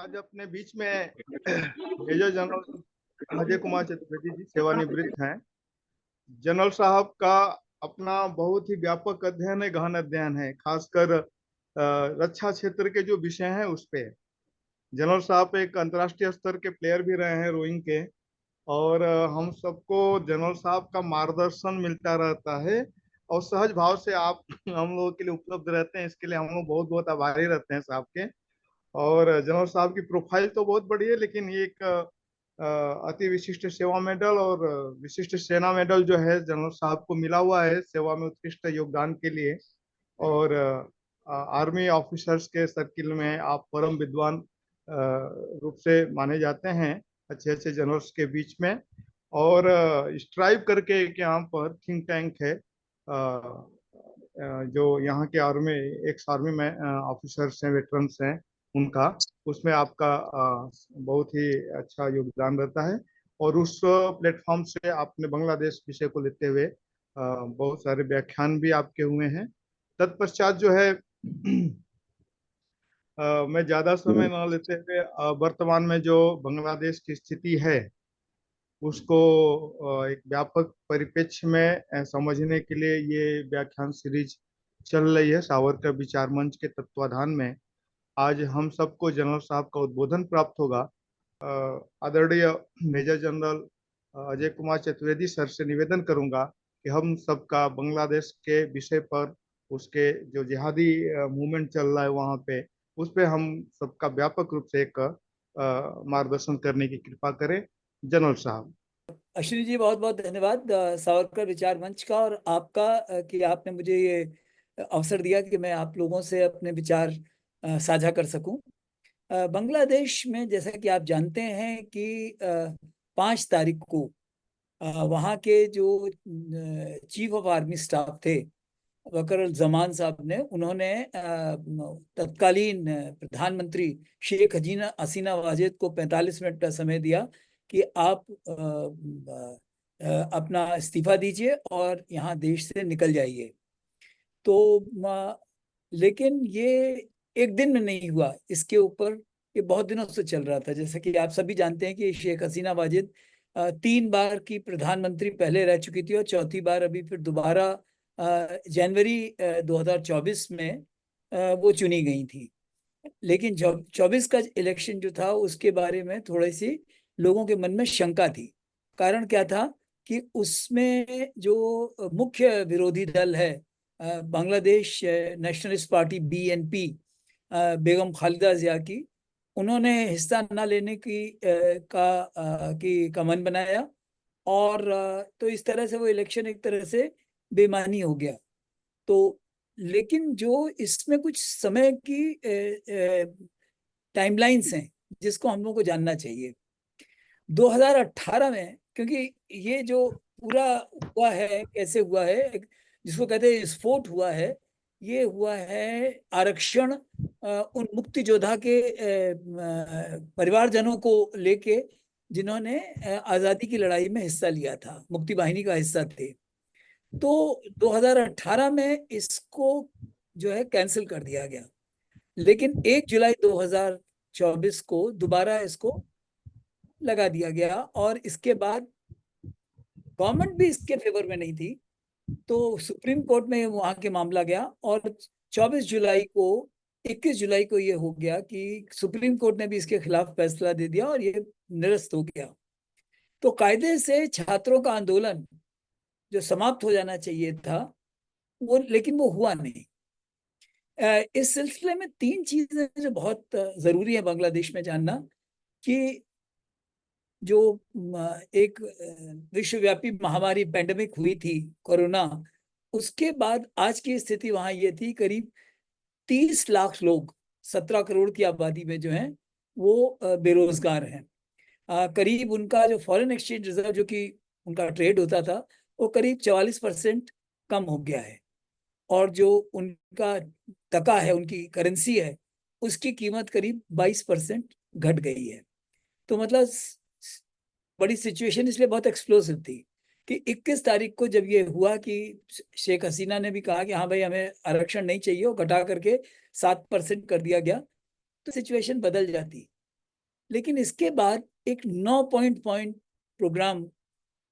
आज अपने बीच में मेजर जनरल अजय कुमार चतुर्वेदी जी सेवानिवृत्त हैं। जनरल साहब का अपना बहुत ही व्यापक अध्ययन है, गहन अध्ययन है, खासकर रक्षा क्षेत्र के जो विषय हैं उस पे। जनरल साहब एक अंतर्राष्ट्रीय स्तर के प्लेयर भी रहे हैं रोइंग के। और हम सबको जनरल साहब का मार्गदर्शन मिलता रहता है और सहज भाव से आप हम लोगों के लिए उपलब्ध रहते हैं। इसके लिए हम लोग बहुत बहुत आभारी रहते हैं साहब के। और जनरल साहब की प्रोफाइल तो बहुत बड़ी है, लेकिन ये एक अति विशिष्ट सेवा मेडल और विशिष्ट सेना मेडल जो है जनरल साहब को मिला हुआ है सेवा में उत्कृष्ट योगदान के लिए। और आर्मी ऑफिसर्स के सर्किल में आप परम विद्वान रूप से माने जाते हैं, अच्छे अच्छे जनरल्स के बीच में। और स्ट्राइव करके एक यहाँ पर थिंक टैंक है, जो यहाँ के आर्मी एक्स आर्मी में ऑफिसर्स हैं, वेटरन्स हैं उनका, उसमें आपका बहुत ही अच्छा योगदान रहता है। और उस प्लेटफॉर्म से आपने बांग्लादेश विषय को लेते हुए बहुत सारे व्याख्यान भी आपके हुए हैं। तत्पश्चात जो है मैं ज्यादा समय न लेते हुए वर्तमान में जो बांग्लादेश की स्थिति है उसको एक व्यापक परिप्रेक्ष्य में समझने के लिए ये व्याख्यान सीरीज चल रही है सावरकर विचार मंच के तत्वाधान में। आज हम सबको जनरल साहब का उद्बोधन प्राप्त होगा। आदरणीय major general Ajay Kumar Chaturvedi sir से निवेदन करूंगा कि हम सबका बांग्लादेश के विषय पर, उसके जो जिहादी मूवमेंट चल रहा है वहाँ पे, उस पे हम सबका व्यापक रूप से एक मार्गदर्शन करने की कृपा करें जनरल साहब। अश्विनी जी, बहुत बहुत धन्यवाद सावरकर विचार मंच का और आपका कि आपने मुझे ये अवसर दिया कि मैं आप लोगों से अपने विचार साझा कर सकूं। बांग्लादेश में जैसा कि आप जानते हैं कि 5 तारीख को वहाँ के जो चीफ ऑफ आर्मी स्टाफ थे वकर जमान साहब ने, उन्होंने तत्कालीन प्रधानमंत्री शेख हसीना वाजेद को 45 मिनट का समय दिया कि आप अपना इस्तीफा दीजिए और यहाँ देश से निकल जाइए। तो लेकिन ये एक दिन में नहीं हुआ, इसके ऊपर ये बहुत दिनों से चल रहा था। जैसे कि आप सभी जानते हैं कि शेख हसीना वाजेद 3 बार की प्रधानमंत्री पहले रह चुकी थी और चौथी बार अभी फिर दोबारा जनवरी 2024 में वो चुनी गई थी। लेकिन जब 24 का इलेक्शन जो था उसके बारे में थोड़ी सी लोगों के मन में शंका थी। कारण क्या था कि उसमें जो मुख्य विरोधी दल है बांग्लादेश नेशनलिस्ट पार्टी BNP, बेगम खालिदा जिया की, उन्होंने हिस्सा न लेने का मन बनाया। और तो इस तरह से वो इलेक्शन एक तरह से बेमानी हो गया। तो लेकिन जो इसमें कुछ समय की टाइमलाइंस हैं जिसको हम लोग को जानना चाहिए। 2018 में, क्योंकि ये जो पूरा हुआ है, कैसे हुआ है, जिसको कहते हैं स्फोट हुआ है, ये हुआ है आरक्षण उन मुक्ति योद्धा के परिवारजनों को लेके जिन्होंने आज़ादी की लड़ाई में हिस्सा लिया था, मुक्ति वाहिनी का हिस्सा थे। तो 2018 में इसको जो है कैंसिल कर दिया गया। लेकिन 1 जुलाई 2024 को दोबारा इसको लगा दिया गया और इसके बाद गवर्नमेंट भी इसके फेवर में नहीं थी, तो सुप्रीम कोर्ट में वहां के मामला गया और 24 जुलाई को 21 जुलाई को ये हो गया कि सुप्रीम कोर्ट ने भी इसके खिलाफ फैसला दे दिया और ये निरस्त हो गया। तो कायदे से छात्रों का आंदोलन जो समाप्त हो जाना चाहिए था वो, लेकिन वो हुआ नहीं। इस सिलसिले में 3 चीजें जो बहुत जरूरी है बांग्लादेश में जानना, कि जो एक विश्वव्यापी महामारी पेंडेमिक हुई थी कोरोना, उसके बाद आज की स्थिति वहां ये थी, करीब 30 लाख लोग 17 करोड़ की आबादी में जो हैं वो बेरोजगार हैं। करीब उनका जो फॉरेन एक्सचेंज रिजर्व, जो कि उनका ट्रेड होता था, वो करीब 44% कम हो गया है। और जो उनका टका है, उनकी करेंसी है, उसकी कीमत करीब 22% घट गई है। तो मतलब बड़ी सिचुएशन इसलिए बहुत एक्सप्लोसिव थी कि 21 तारीख को जब ये हुआ कि शेख हसीना ने भी कहा कि हाँ भाई हमें आरक्षण नहीं चाहिए, और घटा करके 7% कर दिया गया, तो सिचुएशन बदल जाती। लेकिन इसके बाद एक 9 पॉइंट प्रोग्राम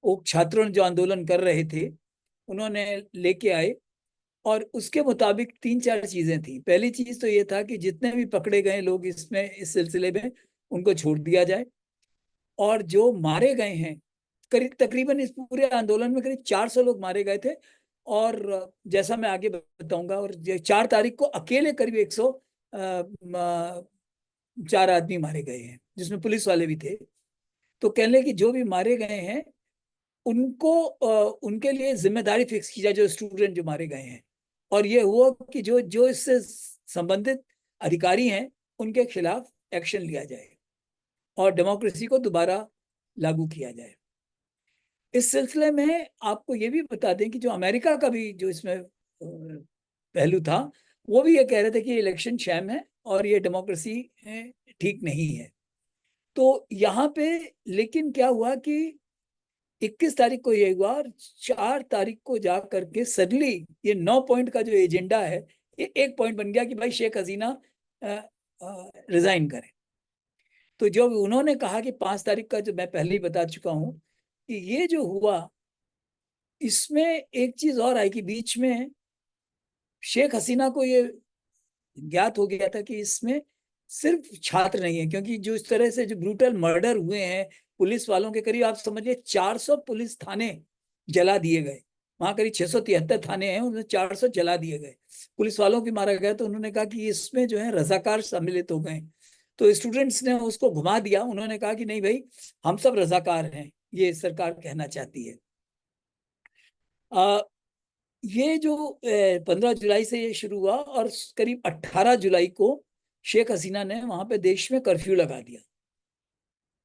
वो छात्रों ने जो आंदोलन कर रहे थे उन्होंने लेके आए, और उसके मुताबिक 3-4 चीजें थी। पहली चीज तो ये था कि जितने भी पकड़े गए लोग इसमें इस सिलसिले में उनको छोड़ दिया जाए, और जो मारे गए हैं करीब तकरीबन इस पूरे आंदोलन में करीब 400 लोग मारे गए थे। और जैसा मैं आगे बताऊंगा, और 4 तारीख को अकेले करीब 104 आदमी मारे गए हैं जिसमें पुलिस वाले भी थे। तो कहने कि जो भी मारे गए हैं उनको उनके लिए जिम्मेदारी फिक्स की जाए, जो स्टूडेंट जो मारे गए हैं। और ये हुआ कि जो जो इससे संबंधित अधिकारी हैं उनके खिलाफ एक्शन लिया जाए और डेमोक्रेसी को दोबारा लागू किया जाए। इस सिलसिले में आपको ये भी बता दें कि जो अमेरिका का भी जो इसमें पहलू था, वो भी ये कह रहे थे कि इलेक्शन शैम है और ये डेमोक्रेसी ठीक नहीं है। तो यहाँ पे लेकिन क्या हुआ कि 21 तारीख को ये हुआ, और 4 तारीख को जा करके सडनली ये 9 पॉइंट का जो एजेंडा है, ये एक पॉइंट बन गया कि भाई शेख हसीना रिजाइन करें। तो जो उन्होंने कहा कि 5 तारीख का, जो मैं पहले ही बता चुका हूं कि ये जो हुआ, इसमें एक चीज और आई कि बीच में शेख हसीना को ये ज्ञात हो गया था कि इसमें सिर्फ छात्र नहीं है, क्योंकि जो इस तरह से जो ब्रूटल मर्डर हुए हैं पुलिस वालों के, करीब आप समझिए 400 पुलिस थाने जला दिए गए। वहां करीब 673 थाने हैं, उनमें 400 जला दिए गए, पुलिस वालों की मारा गया। तो उन्होंने कहा कि इसमें जो है रजाकार सम्मिलित हो गए। तो स्टूडेंट्स ने उसको घुमा दिया, उन्होंने कहा कि नहीं भाई, हम सब रजाकार हैं, ये सरकार कहना चाहती है। ये जो 15 जुलाई से ये शुरू हुआ, और करीब 18 जुलाई को शेख हसीना ने वहां पे देश में कर्फ्यू लगा दिया।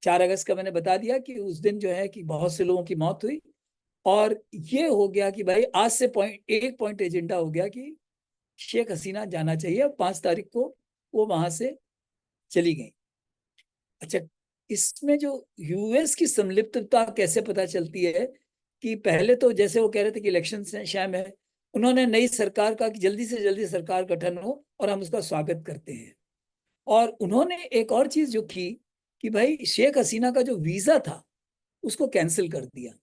4 अगस्त का मैंने बता दिया कि उस दिन जो है कि बहुत से लोगों की मौत हुई, और ये हो गया कि भाई आज से एक पॉइंट एजेंडा हो गया कि शेख हसीना जाना चाहिए। और 5 तारीख को वो वहां से चली गई। अच्छा, इसमें जो यूएस की संलिप्तता कैसे पता चलती है कि पहले तो जैसे वो कह रहे थे कि इलेक्शन शैम है, उन्होंने नई सरकार का कि जल्दी से जल्दी सरकार गठन हो और हम उसका स्वागत करते हैं। और उन्होंने एक और चीज जो की कि भाई शेख हसीना का जो वीजा था उसको कैंसिल कर दिया।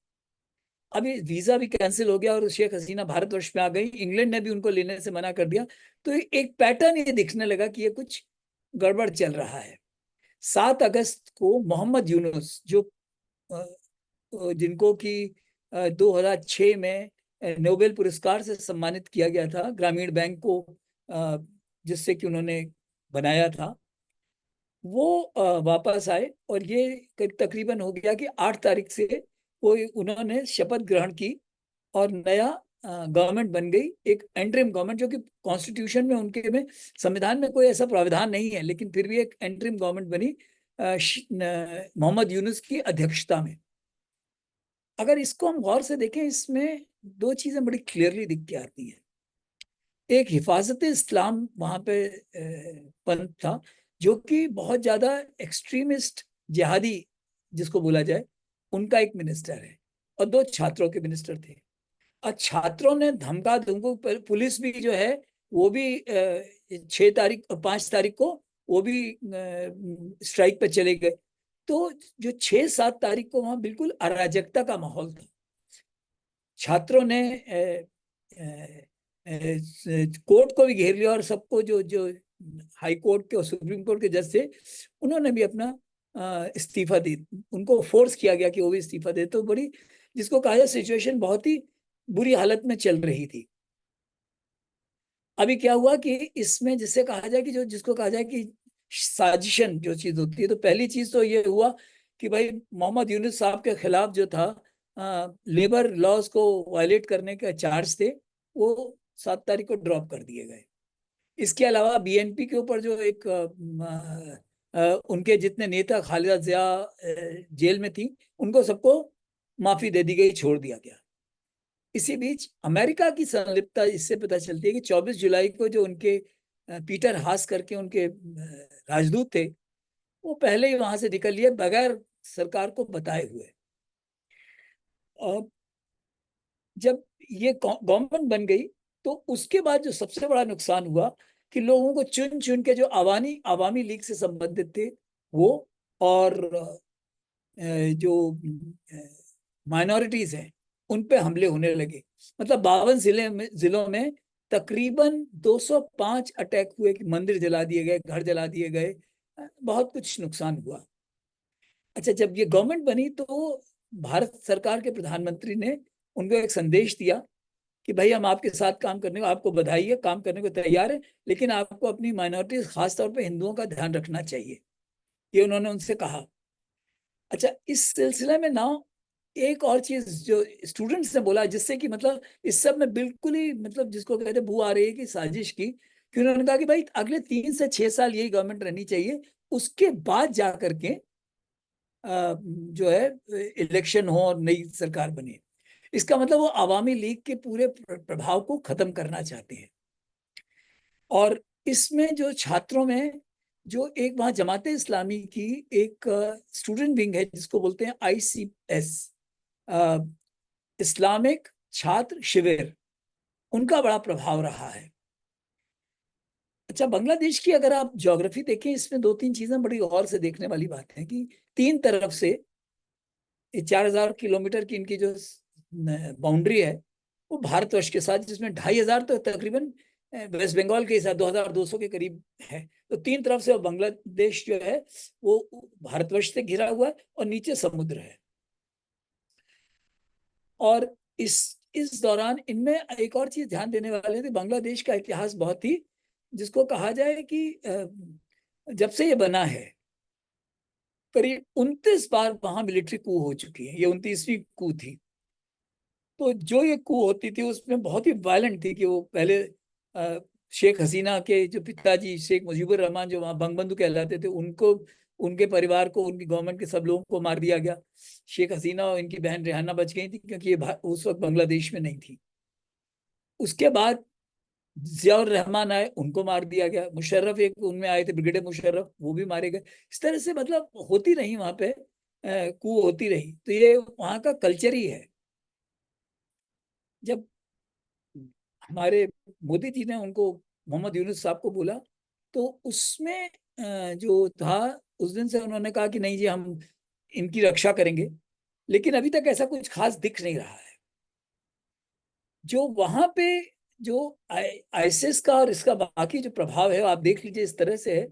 अभी वीजा भी कैंसिल हो गया और शेख हसीना भारतवर्ष में आ गई, इंग्लैंड ने भी उनको लेने से मना कर दिया। तो एक पैटर्न ये दिखने लगा कि ये कुछ गड़बड़ चल रहा है। 7 अगस्त को मोहम्मद यूनुस, जो जिनको कि 2006 में नोबेल पुरस्कार से सम्मानित किया गया था, ग्रामीण बैंक को जिससे कि उन्होंने बनाया था, वो वापस आए। और ये तकरीबन हो गया कि 8 तारीख से वो उन्होंने शपथ ग्रहण की और नया गवर्नमेंट बन गई, एक एंटरिम गवर्नमेंट, जो कि कॉन्स्टिट्यूशन में उनके में संविधान में कोई ऐसा प्रावधान नहीं है, लेकिन फिर भी एक एंटरिम गवर्नमेंट बनी मोहम्मद यूनुस की अध्यक्षता में। अगर इसको हम गौर से देखें, इसमें 2 चीजें बड़ी क्लियरली दिख के आती हैं। एक हिफाजत इस्लाम वहां पे पंथ था, जो कि बहुत ज्यादा एक्सट्रीमिस्ट जिहादी जिसको बोला जाए, उनका एक मिनिस्टर है, और 2 छात्रों के मिनिस्टर थे। और छात्रों ने धमका धमको, पुलिस भी जो है वो भी 6 तारीख और 5 तारीख को वो भी स्ट्राइक पे चले गए। तो जो 6-7 तारीख को वहां बिल्कुल अराजकता का माहौल था। छात्रों ने कोर्ट को भी घेर लिया, और सबको जो जो हाई कोर्ट के और सुप्रीम कोर्ट के जज थे, उन्होंने भी अपना इस्तीफा दी, उनको फोर्स किया गया कि वो भी इस्तीफा दे। तो बड़ी, जिसको कहा जाए, सिचुएशन बहुत ही बुरी हालत में चल रही थी। अभी क्या हुआ कि इसमें जिससे कहा जाए कि जो जिसको कहा जाए कि साजिशन जो चीज होती है, तो पहली चीज तो ये हुआ कि भाई मोहम्मद यूनुस साहब के खिलाफ जो था लेबर लॉज को वायलेट करने के चार्ज थे, वो 7 तारीख को ड्रॉप कर दिए गए। इसके अलावा बीएनपी के ऊपर जो एक उनके जितने नेता, खालिदा जिया जेल में थी, उनको सबको माफी दे दी गई, छोड़ दिया गया। इसी बीच अमेरिका की संलिप्तता इससे पता चलती है कि 24 जुलाई को जो उनके पीटर हास करके उनके राजदूत थे, वो पहले ही वहां से निकल लिए बगैर सरकार को बताए हुए। और जब ये गवर्नमेंट बन गई, तो उसके बाद जो सबसे बड़ा नुकसान हुआ कि लोगों को चुन चुन के जो अवामी लीग से संबंधित थे वो, और जो माइनॉरिटीज हैं उन पे हमले होने लगे। मतलब 52 जिलों में तकरीबन 205 अटैक हुए कि मंदिर जला दिए गए, घर जला दिए गए, बहुत कुछ नुकसान हुआ। अच्छा, जब ये गवर्नमेंट बनी तो भारत सरकार के प्रधानमंत्री ने उनको एक संदेश दिया कि भाई हम आपके साथ काम करने को, आपको बधाई है, काम करने को तैयार है, लेकिन आपको अपनी माइनॉरिटीज खासतौर पे हिंदुओं का ध्यान रखना चाहिए। ये उन्होंने उनसे कहा। अच्छा, इस सिलसिले में ना एक और चीज जो स्टूडेंट्स ने बोला, जिससे कि मतलब इस सब में बिल्कुल ही मतलब जिसको कहते हैं बू आ रही है कि साजिश की, कि उन्होंने कहा कि भाई अगले 3 से 6 साल यही गवर्नमेंट रहनी चाहिए, उसके बाद जा करके जो है इलेक्शन हो और नई सरकार बने। इसका मतलब वो अवामी लीग के पूरे प्रभाव को खत्म करना चाहते हैं। और इसमें जो छात्रों में जो एक वहां जमाते इस्लामी की एक स्टूडेंट विंग है जिसको बोलते हैं ICS, इस्लामिक छात्र शिविर, उनका बड़ा प्रभाव रहा है। अच्छा, बांग्लादेश की अगर आप ज्योग्राफी देखें, इसमें 2-3 चीजें बड़ी गौर से देखने वाली बात है कि 3 तरफ से 4000 किलोमीटर की इनकी जो बाउंड्री है वो भारतवर्ष के साथ, जिसमें 2500 तो तकरीबन वेस्ट बंगाल के हिसाब 2200 के करीब है। तो 3 तरफ से बांग्लादेश जो है वो भारतवर्ष से घिरा हुआ है और नीचे समुद्र है। और इस दौरान इनमें एक और चीज ध्यान देने वाले हैं कि बांग्लादेश का इतिहास बहुत ही, जिसको कहा जाए कि जब से ये बना है करीब 29 बार वहां मिलिट्री कू हो चुकी है। ये 29वीं कू थी। तो जो ये कू होती थी उसमें बहुत ही वायलेंट थी कि वो पहले शेख हसीना के जो पिताजी शेख मुजीबुर रहमान जो वहाँ बंगबंधु कहलाते थे, उनको, उनके परिवार को, उनकी गवर्नमेंट के सब लोगों को मार दिया गया। शेख हसीना और इनकी बहन रेहाना बच गई थी क्योंकि ये उस वक्त बांग्लादेश में नहीं थी। उसके बाद जियाउर रहमान आए, उनको मार दिया गया। मुशर्रफ एक उनमें आए थे, ब्रिगेडियर मुशर्रफ, वो भी मारे गए। इस तरह से मतलब होती रही वहां पे कू होती रही। तो ये वहां का कल्चर ही है। जब हमारे मोदी जी ने उनको, मोहम्मद यूनुस साहब को बोला, तो उसमें जो था, उस दिन से उन्होंने कहा कि नहीं जी हम इनकी रक्षा करेंगे। लेकिन अभी तक ऐसा कुछ खास दिख नहीं रहा है। जो वहां पे जो आईएसएस का और इसका बाकी जो प्रभाव है आप देख लीजिए इस तरह से है।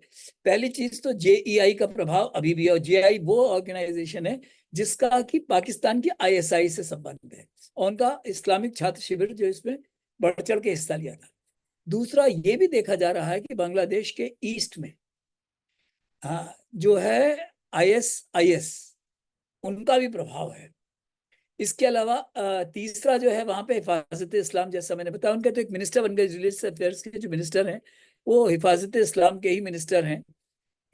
पहली चीज तो JEI का प्रभाव अभी भी है, और JEI वो ऑर्गेनाइजेशन है जिसका कि पाकिस्तान की ISI से संबंध है, और उनका इस्लामिक छात्र शिविर जो इसमें बढ़ चढ़ के हिस्सा लिया था। दूसरा ये भी देखा जा रहा है कि बांग्लादेश के ईस्ट में जो है ISIS, उनका भी प्रभाव है। इसके अलावा तीसरा जो है वहां पे हिफाजत इस्लाम, जैसा मैंने बताया, उनके तो एक मिनिस्टर बन गए, रिलीजियस अफेयर्स के जो मिनिस्टर हैं वो हिफाजत इस्लाम के ही मिनिस्टर हैं।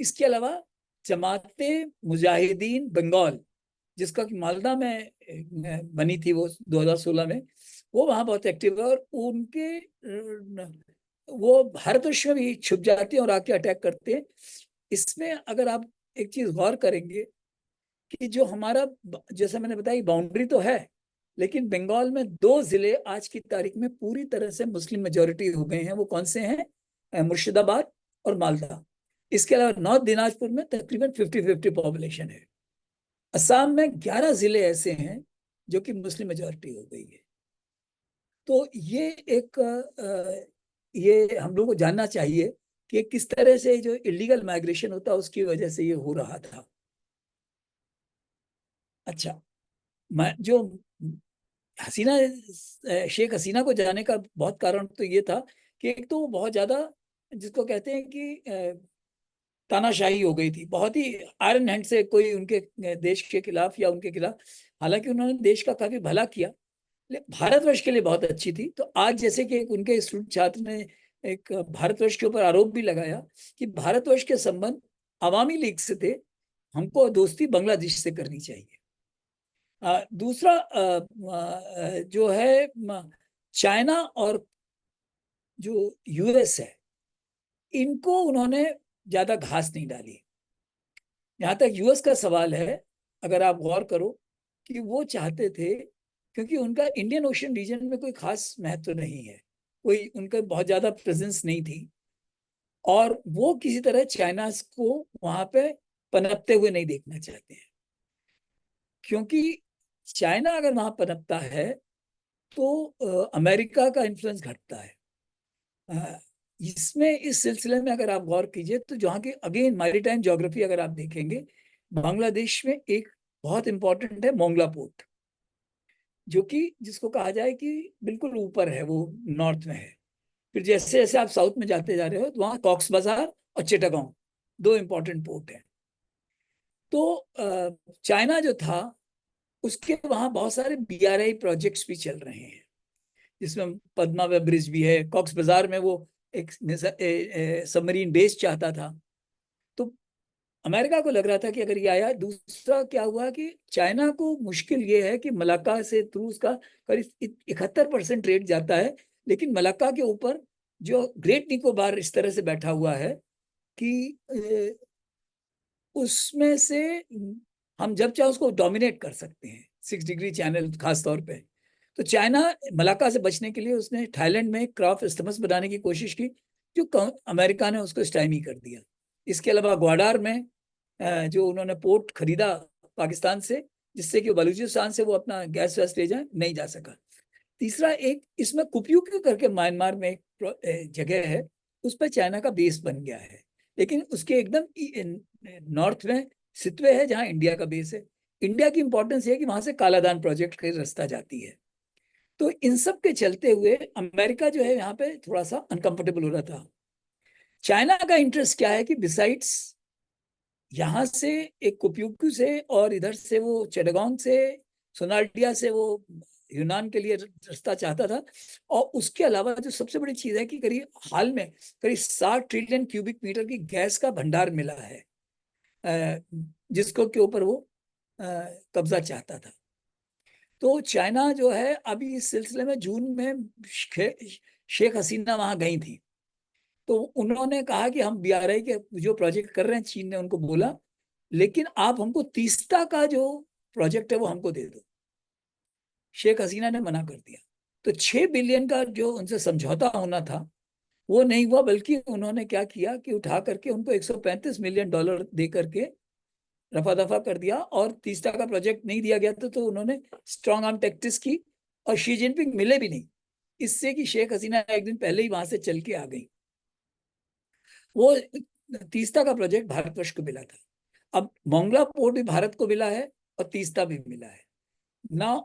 इसके अलावा जमाते मुजाहिदीन बंगाल, जिसका कि मालदा में बनी थी वो 2016 में, वो वहां बहुत एक्टिव है। और उनके वो भारतवर्ष में भी छुप जाते हैं और आके अटैक करते हैं। इसमें अगर आप एक चीज गौर करेंगे कि जो हमारा, जैसा मैंने बताया, बाउंड्री तो है, लेकिन बंगाल में 2 जिले आज की तारीख में पूरी तरह से मुस्लिम मेजोरिटी हो गए हैं। वो कौन से हैं? मुर्शिदाबाद और मालदा। इसके अलावा नॉर्थ दिनाजपुर में तकरीबन 50-50 पॉपुलेशन है। असम में 11 जिले ऐसे हैं जो कि मुस्लिम मेजोरिटी हो गई है। तो ये एक ये हम लोग को जानना चाहिए कि किस तरह से जो इलीगल माइग्रेशन होता है उसकी वजह से ये हो रहा था। अच्छा, मैं जो हसीना शेख हसीना को जाने का बहुत कारण तो ये था कि एक तो वो बहुत ज्यादा, जिसको कहते हैं कि तानाशाही हो गई थी, बहुत ही आयरन हैंड से कोई उनके देश के खिलाफ या उनके खिलाफ। हालांकि उन्होंने देश का काफी भला किया, लेकिन भारतवर्ष के लिए बहुत अच्छी थी। तो आज जैसे कि उनके स्टूडेंट छात्र ने एक भारतवर्ष के ऊपर आरोप भी लगाया कि भारतवर्ष के संबंध अवामी लीग से थे, हमको दोस्ती बांग्लादेश से करनी चाहिए। दूसरा जो है चाइना और जो US है, इनको उन्होंने ज्यादा घास नहीं डाली। यहाँ तक US का सवाल है, अगर आप गौर करो, कि वो चाहते थे, क्योंकि उनका इंडियन ओशन रीजन में कोई खास महत्व नहीं है, कोई उनका बहुत ज्यादा प्रेजेंस नहीं थी, और वो किसी तरह चाइना को वहां पे पनपते हुए नहीं देखना चाहते हैं, क्योंकि चाइना अगर वहां पनपता है तो अमेरिका का इन्फ्लुएंस घटता है। अ, इसमें इस सिलसिले में अगर आप गौर कीजिए तो जहाँ की अगेन मैरीटाइम ज्योग्राफी अगर आप देखेंगे, बांग्लादेश में एक बहुत इंपॉर्टेंट है मोंगला पोर्ट, जो कि जिसको कहा जाए कि बिल्कुल ऊपर है, वो नॉर्थ में है। फिर जैसे जैसे आप साउथ में जाते जा रहे हो तो वहाँ कॉक्स बाजार और चिटागोंग दो इंपॉर्टेंट पोर्ट हैं। तो चाइना जो था उसके वहाँ बहुत सारे बीआरआई प्रोजेक्ट्स भी चल रहे हैं, जिसमें पद्मा वे ब्रिज भी है। कॉक्स बाजार में वो एक सबमरीन बेस चाहता था। तो अमेरिका को लग रहा था कि अगर ये आया, दूसरा क्या हुआ कि चाइना को मुश्किल ये है कि मलाक्का से थ्रू उसका करीब 71% रेट जाता है, लेकिन मलाक्का के ऊपर जो ग्रेट निकोबार इस तरह से बैठा हुआ है कि उसमें से हम जब चाहे उसको डोमिनेट कर सकते हैं, 6 डिग्री चैनल खास तौर पे। तो चाइना मलाक्का से बचने के लिए उसने थाईलैंड में क्राफ्ट इस्टमस बनाने की कोशिश की, जो अमेरिका ने उसको स्टाइमी कर दिया। इसके अलावा ग्वाडार में जो उन्होंने पोर्ट खरीदा पाकिस्तान से, जिससे कि बलूचिस्तान से वो अपना गैस वैस ले जाए, नहीं जा सका। तीसरा एक इसमें कुप्यूक्यू करके म्यांमार में एक जगह है, उस पर चाइना का बेस बन गया है, लेकिन उसके एकदम नॉर्थ में सितवे है जहाँ इंडिया का बेस है। इंडिया की इंपॉर्टेंस है कि वहां से कालादान प्रोजेक्ट का रास्ता जाती है। तो इन सब के चलते हुए अमेरिका जो है यहाँ पे थोड़ा सा अनकंफर्टेबल हो रहा था। चाइना का इंटरेस्ट क्या है कि बिसाइड्स यहाँ से एक कुप्यूक्यू से और इधर से वो चेटागोंग से, सोनाल्डिया से वो यूनान के लिए रास्ता चाहता था। और उसके अलावा जो सबसे बड़ी चीज है कि करीब हाल में करीब 60 ट्रिलियन क्यूबिक मीटर की गैस का भंडार मिला है, जिसको के ऊपर वो कब्जा चाहता था। तो चाइना जो है अभी इस सिलसिले में जून में शेख हसीना वहां गई थी, तो उन्होंने कहा कि हम बीआरआई के जो प्रोजेक्ट कर रहे हैं, चीन ने उनको बोला, लेकिन आप हमको तीस्ता का जो प्रोजेक्ट है वो हमको दे दो। शेख हसीना ने मना कर दिया। तो 6 बिलियन का जो उनसे समझौता होना था वो नहीं हुआ, बल्कि उन्होंने क्या किया कि उठा करके उनको $135 मिलियन दे करके रफा दफा कर दिया, और तीस्ता का प्रोजेक्ट नहीं दिया गया तो उन्होंने स्ट्रॉन्ग आर्म टैक्टिक्स की, और शी जिनपिंग मिले भी नहीं, इससे कि शेख हसीना एक दिन पहले ही वहां से चल के आ गई। वो तीस्ता का प्रोजेक्ट भारतवर्ष को मिला था। अब मोंगला पोर्ट भी भारत को मिला है और तीस्ता भी मिला है ना।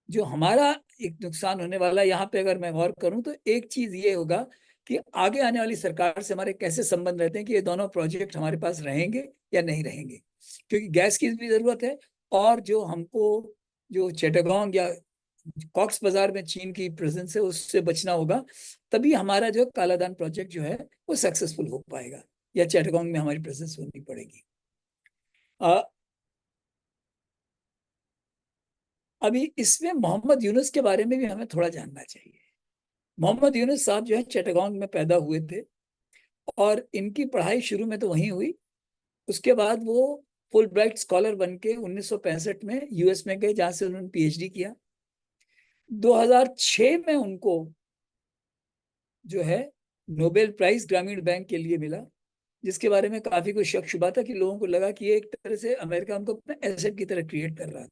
जो हमारा एक नुकसान होने वाला है यहाँ पे, अगर मैं गौर करूं तो एक चीज ये होगा कि आगे आने वाली सरकार से हमारे कैसे संबंध रहते हैं कि ये दोनों प्रोजेक्ट हमारे पास रहेंगे या नहीं रहेंगे, क्योंकि गैस की भी जरूरत है। और जो हमको जो चेटागोंग या कॉक्स बाजार में चीन की प्रेजेंस है उससे बचना होगा, तभी हमारा जो कालादान प्रोजेक्ट जो है वो सक्सेसफुल हो पाएगा, या चेटागोंग में हमारी प्रेजेंस होनी पड़ेगी। अभी इसमें मोहम्मद यूनुस के बारे में भी हमें थोड़ा जानना चाहिए। मोहम्मद यूनुस साहब जो है चटगांव में पैदा हुए थे, और इनकी पढ़ाई शुरू में तो वहीं हुई। उसके बाद वो फुल ब्राइट स्कॉलर बन के 1965 में यूएस में गए, जहां से उन्होंने पीएचडी किया। 2006 में उनको जो है नोबेल प्राइज ग्रामीण बैंक के लिए मिला, जिसके बारे में काफी कुछ शक शुबा था, कि लोगों को लगा कि ये एक तरह से अमेरिका उनको अपना एसेट की तरह ट्रीट कर रहा था।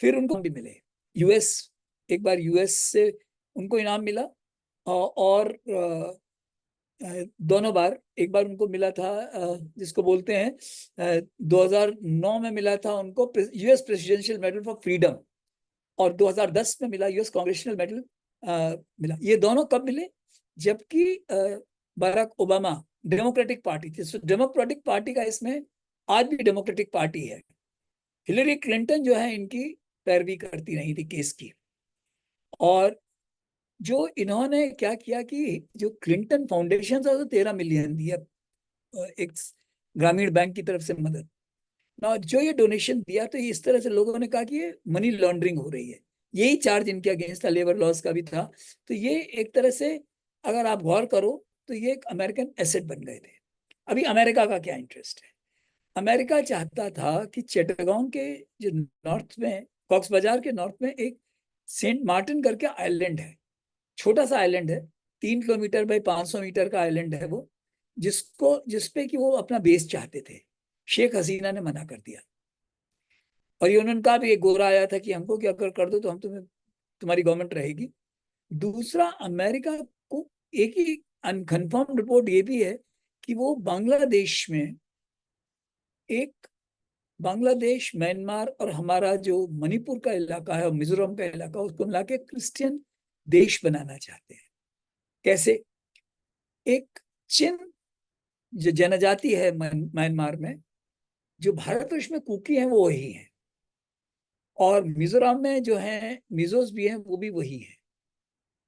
फिर उनको भी मिले यूएस, एक बार यूएस से उनको इनाम मिला, और दोनों बार, एक बार उनको मिला था जिसको बोलते हैं 2009 में मिला था उनको US presidential medal for freedom, और 2010 में मिला यूएस कांग्रेशनल मेडल मिला। ये दोनों कब मिले? जबकि बराक ओबामा डेमोक्रेटिक पार्टी थी, डेमोक्रेटिक पार्टी का इसमें आज भी डेमोक्रेटिक पार्टी है। हिलरी क्लिंटन जो है इनकी पैरवी करती रही थी केस की। और जो इन्होंने क्या किया कि जो क्लिंटन फाउंडेशन था, तो 13 मिलियन दिया एक ग्रामीण बैंक की तरफ से मदद ना। जो ये डोनेशन दिया, तो इस तरह से लोगों ने कहा कि ये मनी लॉन्ड्रिंग हो रही है, यही चार्ज इनके अगेंस्ट था, लेबर लॉस का भी था। तो ये एक तरह से अगर आप गौर करो तो ये एक अमेरिकन एसेट बन गए थे। अभी अमेरिका का क्या इंटरेस्ट है? अमेरिका चाहता था कि चेटागोंग के जो नॉर्थ में, कॉक्स बाजार के नॉर्थ में एक सेंट मार्टिन करके आइलैंड है, छोटा सा आइलैंड है, 3 किलोमीटर बाई 500 मीटर का आइलैंड है वो, जिसपे कि वो अपना बेस चाहते थे। शेख हसीना ने मना कर दिया, और ये उन्होंने कहा भी, एक गोरा आया था कि हमको कि अगर कर दो तो हम तुम्हारी गवर्नमेंट रहेगी। दूसरा, अमेरिका को एक ही अनकन्फर्म रिपोर्ट ये भी है कि वो बांग्लादेश में एक, बांग्लादेश, म्यांमार और हमारा जो मणिपुर का इलाका है और मिजोरम का इलाका, उसको मिला के क्रिश्चियन देश बनाना चाहते हैं। कैसे? एक चिन जो जनजाति है म्यांमार में, जो भारतवर्ष में कुकी है वो वही है, और मिजोरम में जो है मिजोस भी हैं वो भी वही है।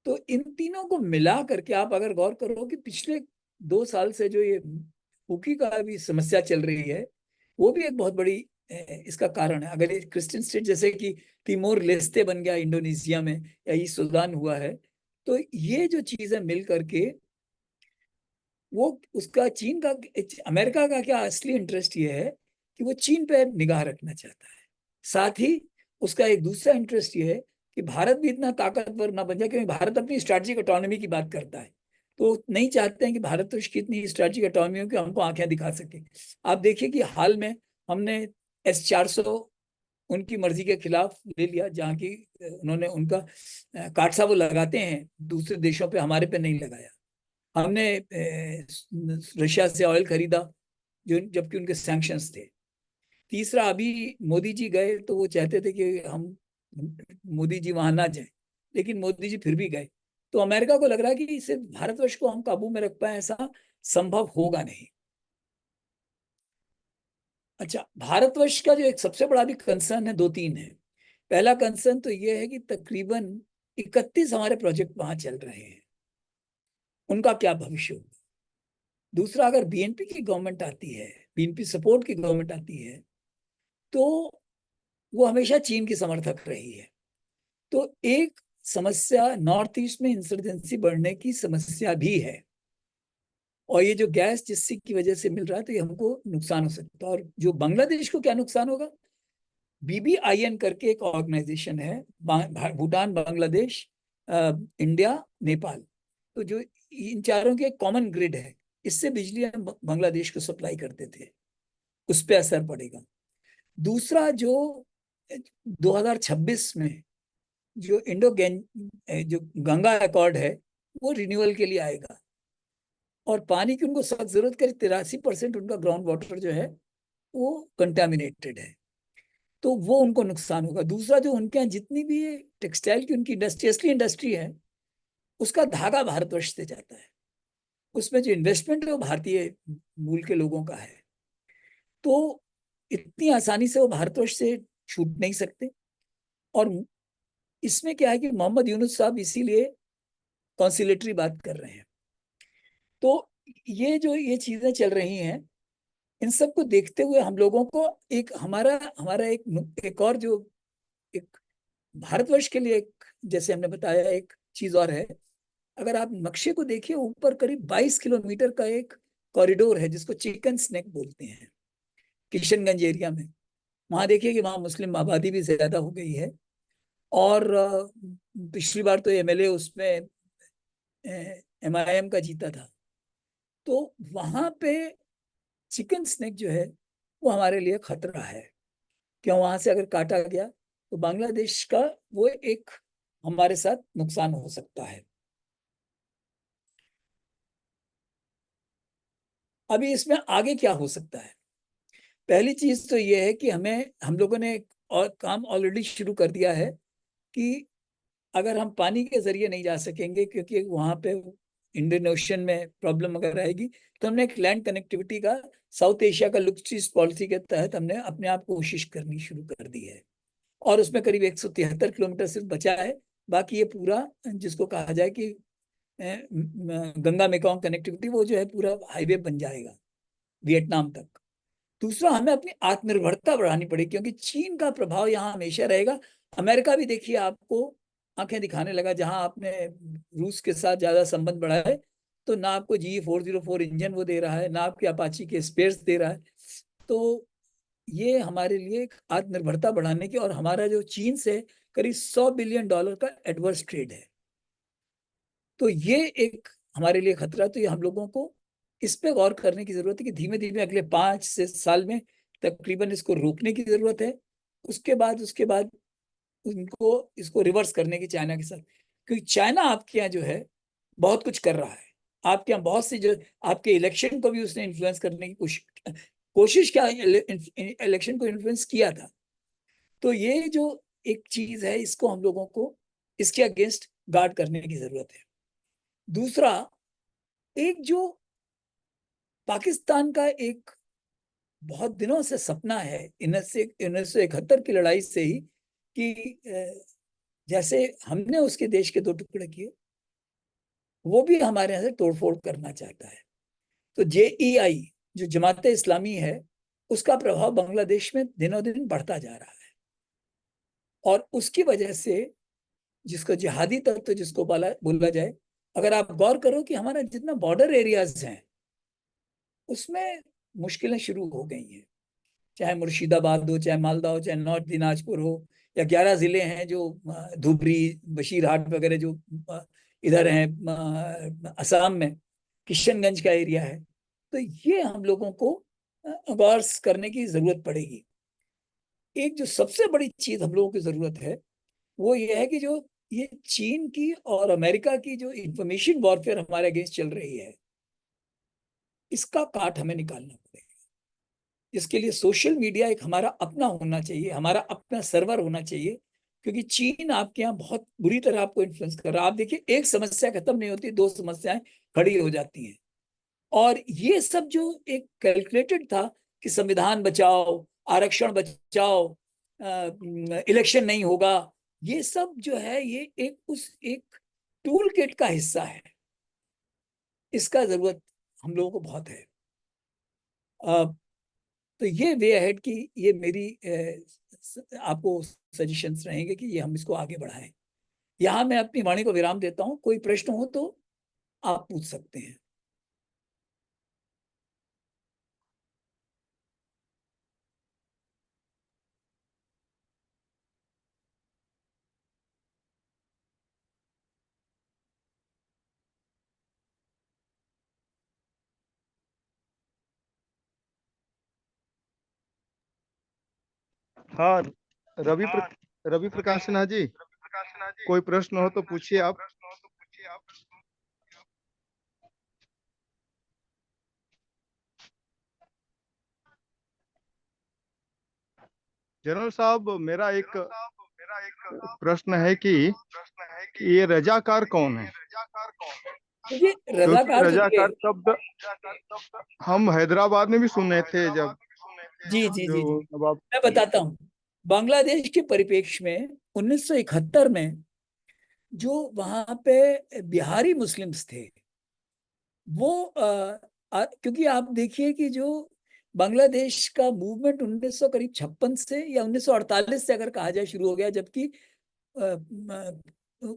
तो इन तीनों को मिला करके आप अगर गौर करो कि पिछले 2 साल से जो ये कुकी का भी समस्या चल रही है, वो भी एक बहुत बड़ी इसका कारण है। अगर ये क्रिश्चियन स्टेट जैसे कि तिमोर लेस्ते बन गया इंडोनेशिया में, या ईस्ट सुदान हुआ है, तो ये जो चीजें मिल करके वो उसका चीन का, अमेरिका का क्या असली इंटरेस्ट ये है कि वो चीन पे निगाह रखना चाहता है। साथ ही उसका एक दूसरा इंटरेस्ट ये है कि भारत भी इतना ताकतवर ना बन जाए, क्योंकि भारत अपनी स्ट्रैटेजिक ऑटोनॉमी की बात करता है, तो नहीं चाहते हैं कि भारत तो इसकी इतनी स्ट्रैटेजिक ऑटोनॉमी हो कि हमको आंखें दिखा सके। आप देखिए कि हाल में हमने S-400 उनकी मर्जी के खिलाफ ले लिया, जहाँ की उन्होंने उनका काटसा वो लगाते हैं दूसरे देशों पे, हमारे पे नहीं लगाया। हमने रशिया से ऑयल खरीदा जो, जबकि उनके सैंक्शंस थे। तीसरा, अभी मोदी जी गए तो वो चाहते थे कि हम, मोदी जी वहां ना जाए, लेकिन मोदी जी फिर भी गए। तो अमेरिका को लग रहा है कि सिर्फ भारतवर्ष को हम काबू में रख पाए, ऐसा संभव होगा नहीं। अच्छा, भारतवर्ष का जो एक सबसे बड़ा भी कंसर्न है, 2-3 है। पहला कंसर्न तो ये है कि तकरीबन 31 हमारे प्रोजेक्ट वहां चल रहे हैं, उनका क्या भविष्य होगा। दूसरा, अगर बीएनपी की गवर्नमेंट आती है, बीएनपी सपोर्ट की गवर्नमेंट आती है, तो वो हमेशा चीन की समर्थक रही है। तो एक समस्या नॉर्थ ईस्ट में इंसर्जेंसी बढ़ने की समस्या भी है, और ये जो गैस जिससे की वजह से मिल रहा है, तो ये हमको नुकसान हो सकता है। और जो बांग्लादेश को क्या नुकसान होगा, BBIN करके एक ऑर्गेनाइजेशन है, भूटान, बांग्लादेश, इंडिया, नेपाल, तो जो इन चारों के कॉमन ग्रिड है, इससे बिजली हम बांग्लादेश को सप्लाई करते थे, उस पर असर पड़ेगा। दूसरा, जो 2026 में जो जो गंगा अकॉर्ड है, वो रिन्यूअल के लिए आएगा, और पानी की उनको सख्त जरूरत करे, 83% उनका ग्राउंड वाटर जो है वो कंटेमिनेटेड है, तो वो उनको नुकसान होगा। दूसरा, जो उनके यहाँ जितनी भी टेक्सटाइल की उनकी इंडस्ट्री, इंडस्ट्री है, उसका धागा भारतवर्ष से जाता है, उसमें जो इन्वेस्टमेंट है वो भारतीय मूल के लोगों का है, तो इतनी आसानी से वो भारतवर्ष से छूट नहीं सकते। और इसमें क्या है कि मोहम्मद यूनुस साहब इसीलिए कॉन्सिलेटरी बात कर रहे हैं। तो ये चीजें चल रही हैं, इन सब को देखते हुए हम लोगों को एक हमारा हमारा एक और जो एक भारतवर्ष के लिए एक, जैसे हमने बताया, एक चीज और है। अगर आप नक्शे को देखिए, ऊपर करीब 22 किलोमीटर का एक कॉरिडोर है, जिसको चिकन स्नेक बोलते हैं, किशनगंज एरिया में। वहां देखिए कि वहां मुस्लिम आबादी भी ज्यादा हो गई है, और पिछली बार तो MLA उसमें MIM का जीता था। तो वहां पे चिकन स्नेक जो है वो हमारे लिए खतरा है, क्यों, वहां से अगर काटा गया तो बांग्लादेश का वो एक हमारे साथ नुकसान हो सकता है। अभी इसमें आगे क्या हो सकता है? पहली चीज तो ये है कि हम लोगों ने और काम ऑलरेडी शुरू कर दिया है कि अगर हम पानी के जरिए नहीं जा सकेंगे, क्योंकि वहां पे इंडियन ओशन में प्रॉब्लम अगर आएगी, तो हमने एक लैंड कनेक्टिविटी का, साउथ एशिया का लुक ईस्ट पॉलिसी के तहत हमने अपने आप को कोशिश करनी शुरू कर दी है, और उसमें करीब 173 किलोमीटर सिर्फ बचा है। बाकी ये पूरा, जिसको कहा जाए कि गंगा मेकॉन्ग कनेक्टिविटी, वो जो है पूरा हाईवे बन जाएगा वियतनाम तक। दूसरा, हमें अपनी आत्मनिर्भरता बढ़ानी पड़ेगी, क्योंकि चीन का प्रभाव यहाँ हमेशा रहेगा। अमेरिका भी देखिए आपको आंखें दिखाने लगा, जहां आपने रूस के साथ ज्यादा संबंध बढ़ाए, तो ना आपको GE-404 इंजन वो दे रहा है, ना आपके अपाची के स्पेयर्स दे रहा है। तो ये हमारे लिए एक आत्मनिर्भरता बढ़ाने की, और हमारा जो चीन से करीब $100 बिलियन का एडवर्स ट्रेड है, तो ये एक हमारे लिए खतरा। तो ये हम लोगों को इस पे गौर करने की जरूरत है कि धीमे धीमे अगले 5 से 7 साल में तकरीबन इसको रोकने की जरूरत है। उसके बाद उनको इसको रिवर्स करने की चाइना के साथ, क्योंकि चाइना आपके यहाँ जो है बहुत कुछ कर रहा है। आपके यहाँ बहुत सी जो आपके इलेक्शन को भी उसने इन्फ्लुएंस करने की कोशिश क्या, इलेक्शन को इन्फ्लुएंस किया था। तो ये जो एक चीज है, इसको हम लोगों को इसके अगेंस्ट गार्ड करने की जरूरत है। दूसरा, एक जो पाकिस्तान का एक बहुत दिनों से सपना है 1971 की लड़ाई से ही, कि जैसे हमने उसके देश के 2 टुकड़े किए, वो भी हमारे यहाँ से तोड़फोड़ करना चाहता है। तो JEI जो जमाते इस्लामी है, उसका प्रभाव बांग्लादेश में दिनों दिन बढ़ता जा रहा है। और उसकी वजह से जिसको जिहादी तत्व जिसको बोला जाए, अगर आप गौर करो कि हमारा जितना बॉर्डर एरियाज हैं उसमें मुश्किलें शुरू हो गई हैं। चाहे मुर्शिदाबाद हो, चाहे मालदा हो, चाहे नॉर्थ दिनाजपुर हो, या 11 जिले हैं जो धुबरी, बशीरहाट वगैरह जो इधर हैं असम में, किशनगंज का एरिया है। तो ये हम लोगों को गौर करने की जरूरत पड़ेगी। एक जो सबसे बड़ी चीज हम लोगों की जरूरत है वो ये है कि जो ये चीन की और अमेरिका की जो इंफॉर्मेशन वॉरफेयर हमारे अगेंस्ट चल रही है, इसका काट हमें निकालना पड़ेगा। इसके लिए सोशल मीडिया एक हमारा अपना होना चाहिए, हमारा अपना सर्वर होना चाहिए, क्योंकि चीन आपके यहाँ बहुत बुरी तरह आपको इन्फ्लुएंस कर रहा है। आप देखिए, एक समस्या खत्म नहीं होती, 2 समस्याएं खड़ी हो जाती हैं। और ये सब जो एक कैलकुलेटेड था कि संविधान बचाओ, आरक्षण बचाओ, इलेक्शन नहीं होगा, ये सब जो है ये एक टूल किट का हिस्सा है। इसका जरूरत हम लोगों को बहुत है। तो ये वे अहेड की ये मेरी आपको सजेशंस रहेंगे कि ये हम इसको आगे बढ़ाएं। यहाँ मैं अपनी वाणी को विराम देता हूँ। कोई प्रश्न हो तो आप पूछ सकते हैं। हाँ, रवि प्रकाश सिन्हा जी, कोई प्रश्न हो तो पूछिए आप। जनरल साहब, मेरा एक प्रश्न है कि ये रजाकार कौन है? ये क्योंकि रजाकार देखिए। रजाकार शब्द हम हैदराबाद में भी सुने थे, जब जी जी जी जी, जो नवाब। मैं बताता हूँ। बांग्लादेश के परिप्रेक्ष्य में 1971 में जो वहां पे बिहारी मुस्लिम्स थे, वो क्योंकि आप देखिए कि जो बांग्लादेश का मूवमेंट 1956 से या 1948 से अगर कहा जाए शुरू हो गया, जबकि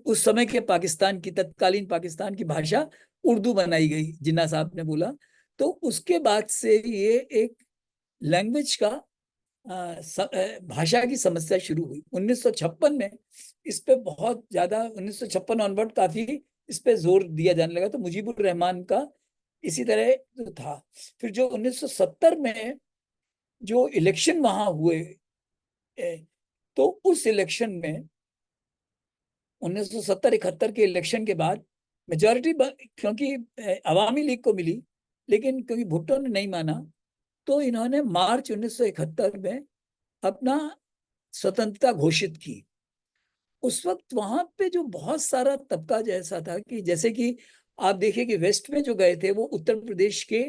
उस समय के पाकिस्तान की, तत्कालीन पाकिस्तान की भाषा उर्दू बनाई गई, जिन्ना साहब ने बोला। तो उसके बाद से ये एक लैंग्वेज का भाषा की समस्या शुरू हुई 1956 में। इस पे बहुत ज्यादा 1956 ऑनवर्ड काफी इस पे जोर दिया जाने लगा। तो मुजीबुर रहमान का इसी तरह जो था। फिर जो 1970 में जो इलेक्शन वहां हुए, तो उस इलेक्शन में 1970-71 के इलेक्शन के बाद मेजोरिटी क्योंकि अवामी लीग को मिली, लेकिन क्योंकि भुट्टो ने नहीं माना, तो इन्होंने मार्च 1971 में अपना स्वतंत्रता घोषित की। उस वक्त वहां पे जो बहुत सारा तबका जैसा था, कि जैसे कि आप देखिए कि वेस्ट में जो गए थे वो उत्तर प्रदेश के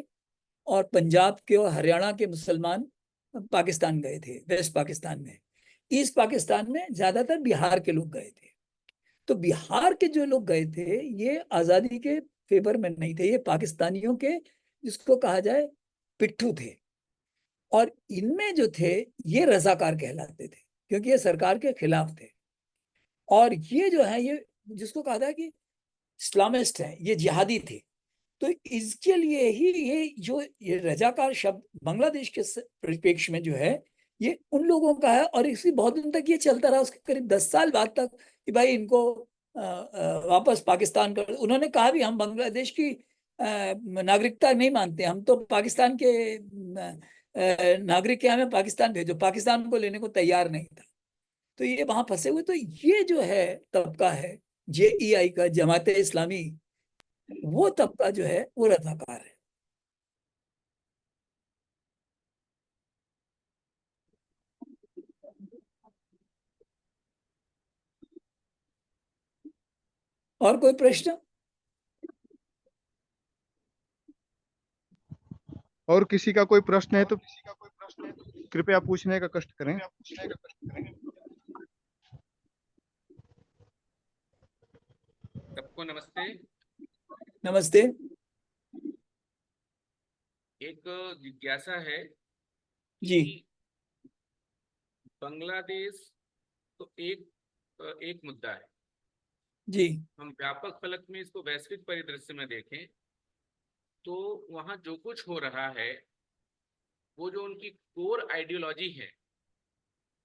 और पंजाब के और हरियाणा के मुसलमान पाकिस्तान गए थे, वेस्ट पाकिस्तान में। ईस्ट पाकिस्तान में ज्यादातर बिहार के लोग गए थे। तो बिहार के जो लोग गए थे ये आजादी के फेवर में नहीं थे, ये पाकिस्तानियों के जिसको कहा जाए पिट्ठू थे। और इनमें जो थे ये रजाकार कहलाते थे, क्योंकि ये सरकार के खिलाफ थे। और ये जो है ये जिसको कहा था कि इस्लामिस्ट हैं, ये जिहादी थे। तो इसके लिए ही ये रजाकार शब्द बांग्लादेश के परिप्रेक्ष्य में जो है ये उन लोगों का है। और इसी बहुत दिन तक ये चलता रहा, उसके करीब 10 साल बाद तक कि भाई इनको वापस पाकिस्तान कर, उन्होंने कहा भी हम बांग्लादेश की नागरिकता नहीं मानते, हम तो पाकिस्तान के नागरिक हैं, हमें पाकिस्तान भेजो, पाकिस्तान को लेने को तैयार नहीं था। तो ये वहां फंसे हुए। तो ये जो है तबका है JEI का, जमात इस्लामी, वो तबका जो है वो रजाकार है। और कोई प्रश्न? और किसी का कोई प्रश्न है तो कृपया पूछने का कष्ट करें। सबको नमस्ते। नमस्ते। एक जिज्ञासा है जी कि बांग्लादेश तो एक मुद्दा है। जी हम व्यापक फलक में इसको वैश्विक परिदृश्य में देखें तो वहाँ जो कुछ हो रहा है वो जो उनकी कोर आइडियोलॉजी है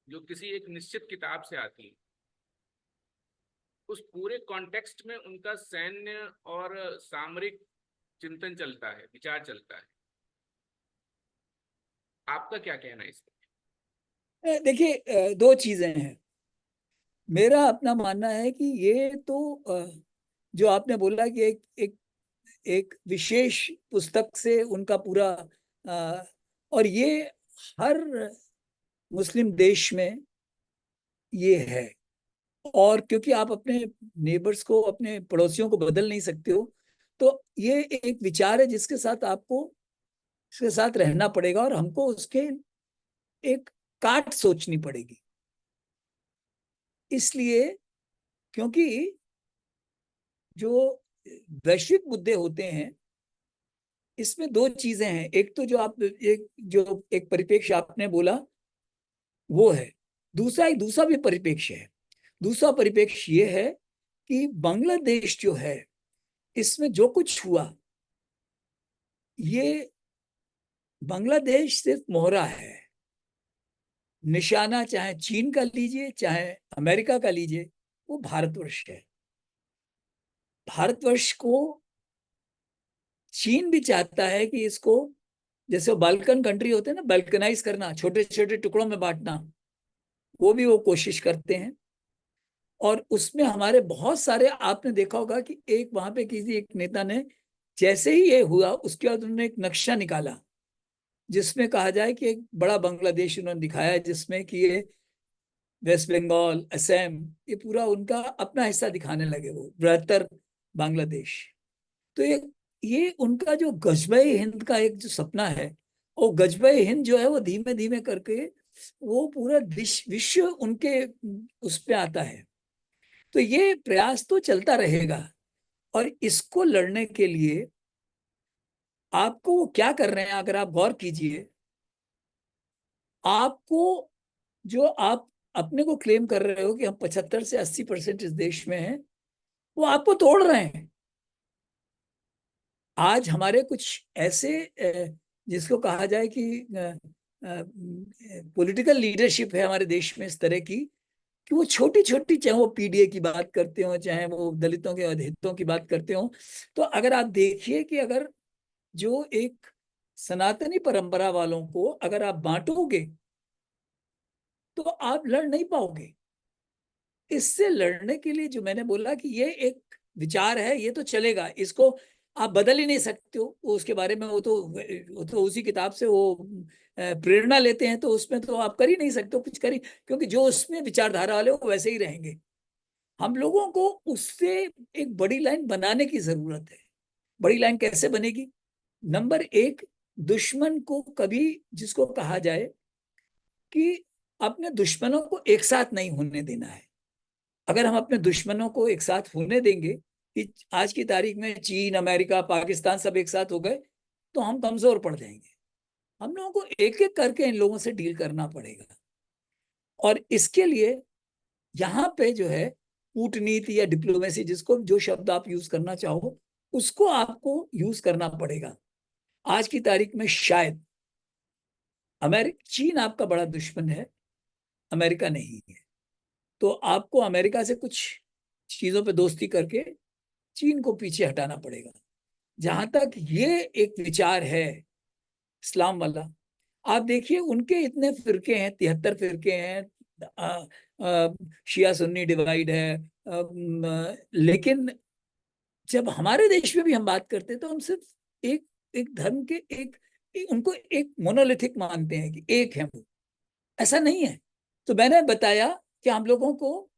जो किसी एक निश्चित किताब से आती है, उस पूरे कॉन्टेक्स्ट में उनका सैन्य और सामरिक चिंतन चलता है, विचार चलता है। आपका क्या कहना है इस पर? देखिए, दो चीजें हैं। मेरा अपना मानना है कि ये तो जो आपने बोला कि एक विशेष पुस्तक से उनका पूरा और ये हर मुस्लिम देश में ये है। और क्योंकि आप अपने नेबर्स को, अपने पड़ोसियों को बदल नहीं सकते हो, तो ये एक विचार है जिसके साथ आपको, इसके साथ रहना पड़ेगा और हमको उसके एक काट सोचनी पड़ेगी। इसलिए क्योंकि जो वैश्विक मुद्दे होते हैं इसमें दो चीजें हैं। एक तो जो एक परिप्रेक्ष्य आपने बोला वो है, दूसरा भी परिप्रेक्ष्य है। दूसरा परिप्रेक्ष्य ये है कि बांग्लादेश जो है, इसमें जो कुछ हुआ, ये बांग्लादेश सिर्फ मोहरा है। निशाना चाहे चीन का लीजिए चाहे अमेरिका का लीजिए, वो भारतवर्ष है। भारतवर्ष को चीन भी चाहता है कि इसको, जैसे वो बाल्कन कंट्री होते हैं ना, बाल्कनाइज करना, छोटे छोटे टुकड़ों में बांटना, वो भी वो कोशिश करते हैं। और उसमें हमारे बहुत सारे, आपने देखा होगा कि एक वहां पे किसी एक नेता ने, जैसे ही ये हुआ उसके बाद उन्होंने एक नक्शा निकाला जिसमें कहा जाए कि एक बड़ा बांग्लादेश उन्होंने दिखाया है, जिसमें कि ये वेस्ट बंगाल, असम, ये पूरा उनका अपना हिस्सा दिखाने लगे, वो बृहत्तर बांग्लादेश। तो ये उनका जो गजबे हिंद का एक जो सपना है, वो गजबे हिंद जो है वो धीमे धीमे करके वो पूरा विश्व उनके उस पे आता है। तो ये प्रयास तो चलता रहेगा। और इसको लड़ने के लिए आपको वो क्या कर रहे हैं, अगर आप गौर कीजिए, आपको, जो आप अपने को क्लेम कर रहे हो कि हम 75 से 80% इस देश में हैं, वो आपको तोड़ रहे हैं। आज हमारे कुछ ऐसे जिसको कहा जाए कि पॉलिटिकल लीडरशिप है हमारे देश में इस तरह की, कि वो छोटी छोटी, चाहे वो PDA की बात करते हो, चाहे वो दलितों के हितों की बात करते हो, तो अगर आप देखिए कि अगर जो एक सनातनी परंपरा वालों को अगर आप बांटोगे तो आप लड़ नहीं पाओगे। इससे लड़ने के लिए जो मैंने बोला कि ये एक विचार है, ये तो चलेगा, इसको आप बदल ही नहीं सकते हो। वो उसके बारे में वो तो उसी किताब से वो प्रेरणा लेते हैं, तो उसमें तो आप कर ही नहीं सकते हो कुछ करी, क्योंकि जो उसमें विचारधारा वाले वो वैसे ही रहेंगे। हम लोगों को उससे एक बड़ी लाइन बनाने की जरूरत है। बड़ी लाइन कैसे बनेगी? नंबर एक, दुश्मन को कभी, जिसको कहा जाए कि अपने दुश्मनों को एक साथ नहीं होने देना है। अगर हम अपने दुश्मनों को एक साथ होने देंगे कि आज की तारीख में चीन, अमेरिका, पाकिस्तान सब एक साथ हो गए, तो हम कमजोर पड़ जाएंगे। हम लोगों को एक एक करके इन लोगों से डील करना पड़ेगा। और इसके लिए यहाँ पे जो है कूटनीति या डिप्लोमेसी, जिसको जो शब्द आप यूज करना चाहो, उसको आपको यूज करना पड़ेगा। आज की तारीख में शायद चीन आपका बड़ा दुश्मन है, अमेरिका नहीं है। तो आपको अमेरिका से कुछ चीजों पे दोस्ती करके चीन को पीछे हटाना पड़ेगा। जहां तक ये एक विचार है इस्लाम वाला, आप देखिए उनके इतने फिरके हैं, 73 फिरके हैं, शिया सुन्नी डिवाइड है, लेकिन जब हमारे देश में भी हम बात करते हैं तो हम सिर्फ एक एक धर्म के उनको एक मोनोलिथिक मानते हैं कि एक है वो। ऐसा नहीं है। तो मैंने बताया कि हम लोगों को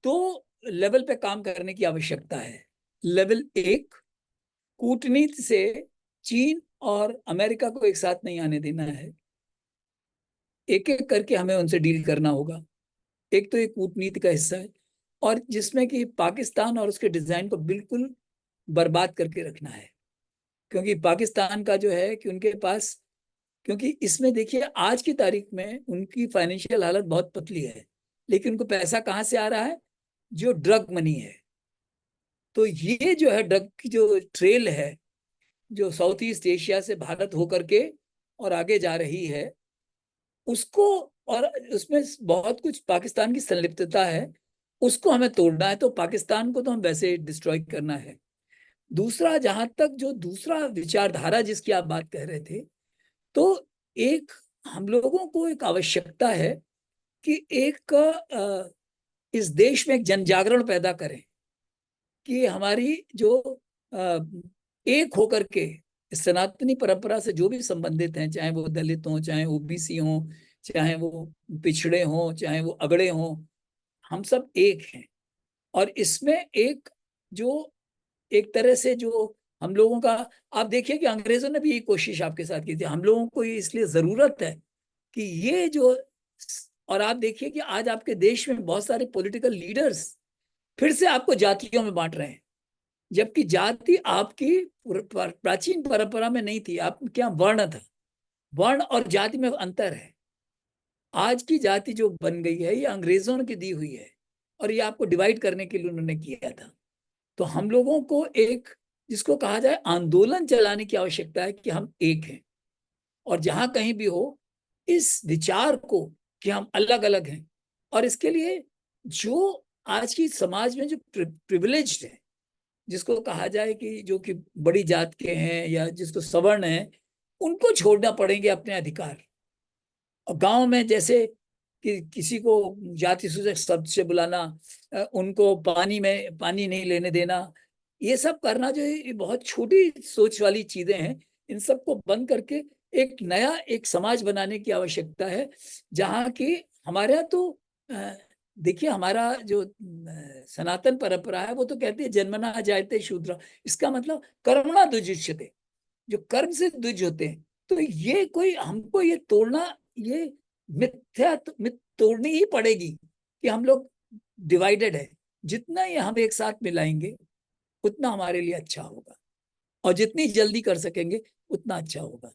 2 लेवल पे काम करने की आवश्यकता है। लेवल 1, कूटनीति से चीन और अमेरिका को एक साथ नहीं आने देना है, एक एक करके हमें उनसे डील करना होगा। एक तो ये कूटनीति का हिस्सा है, और जिसमें कि पाकिस्तान और उसके डिजाइन को बिल्कुल बर्बाद करके रखना है। क्योंकि पाकिस्तान का जो है कि उनके पास, क्योंकि इसमें देखिए आज की तारीख में उनकी फाइनेंशियल हालत बहुत पतली है, लेकिन उनको पैसा कहाँ से आ रहा है? जो ड्रग मनी है। तो ये जो है ड्रग की जो ट्रेल है, जो साउथ ईस्ट एशिया से भारत होकर के और आगे जा रही है, उसको, और उसमें बहुत कुछ पाकिस्तान की संलिप्तता है, उसको हमें तोड़ना है। तो पाकिस्तान को तो हम वैसे डिस्ट्रॉय करना है। दूसरा, जहां तक जो दूसरा विचारधारा जिसकी आप बात कह रहे थे, तो एक हम लोगों को एक आवश्यकता है कि एक इस देश में एक जन जागरण पैदा करें कि हमारी जो एक होकर के इस सनातनी परंपरा से जो भी संबंधित हैं, चाहे वो दलित हों, चाहे ओबीसी हों, चाहे वो पिछड़े हों, चाहे वो अगड़े हों, हम सब एक हैं। और इसमें एक जो एक तरह से जो हम लोगों का, आप देखिए कि अंग्रेजों ने भी ये कोशिश आपके साथ की थी। हम लोगों को ये इसलिए जरूरत है कि ये जो, और आप देखिए कि आज आपके देश में बहुत सारे पॉलिटिकल लीडर्स फिर से आपको जातियों में बांट रहे हैं, जबकि जाति आपकी प्राचीन परंपरा में नहीं थी। आप क्या वर्ण था, वर्ण और जाति में अंतर है। आज की जाति जो बन गई है ये अंग्रेजों ने दी हुई है, और ये आपको डिवाइड करने के लिए उन्होंने किया था। तो हम लोगों को एक, जिसको कहा जाए, आंदोलन चलाने की आवश्यकता है कि हम एक हैं, और जहां कहीं भी हो इस विचार को कि हम अलग अलग हैं। और इसके लिए जो आज की समाज में जो प्रिविलेज्ड है, जिसको कहा जाए कि जो कि बड़ी जात के हैं या जिसको सवर्ण है, उनको छोड़ना पड़ेंगे अपने अधिकार। और गांव में जैसे कि किसी को जाति सूचक शब्द से बुलाना, उनको पानी में पानी नहीं लेने देना, ये सब करना जो है बहुत छोटी सोच वाली चीजें हैं। इन सबको बंद करके एक नया एक समाज बनाने की आवश्यकता है, जहाँ की हमारे यहाँ तो देखिए हमारा जो सनातन परंपरा है वो तो कहती है जन्मना जायते शूद्र। इसका मतलब कर्मणा द्विजुष्यते, जो कर्म से द्विज होते हैं। तो ये कोई हमको ये तोड़ना, ये मिथ्या मिथ तोड़नी ही पड़ेगी कि हम लोग डिवाइडेड है। जितना ये हम एक साथ मिलाएंगे उतना हमारे लिए अच्छा होगा, और जितनी जल्दी कर सकेंगे उतना अच्छा होगा।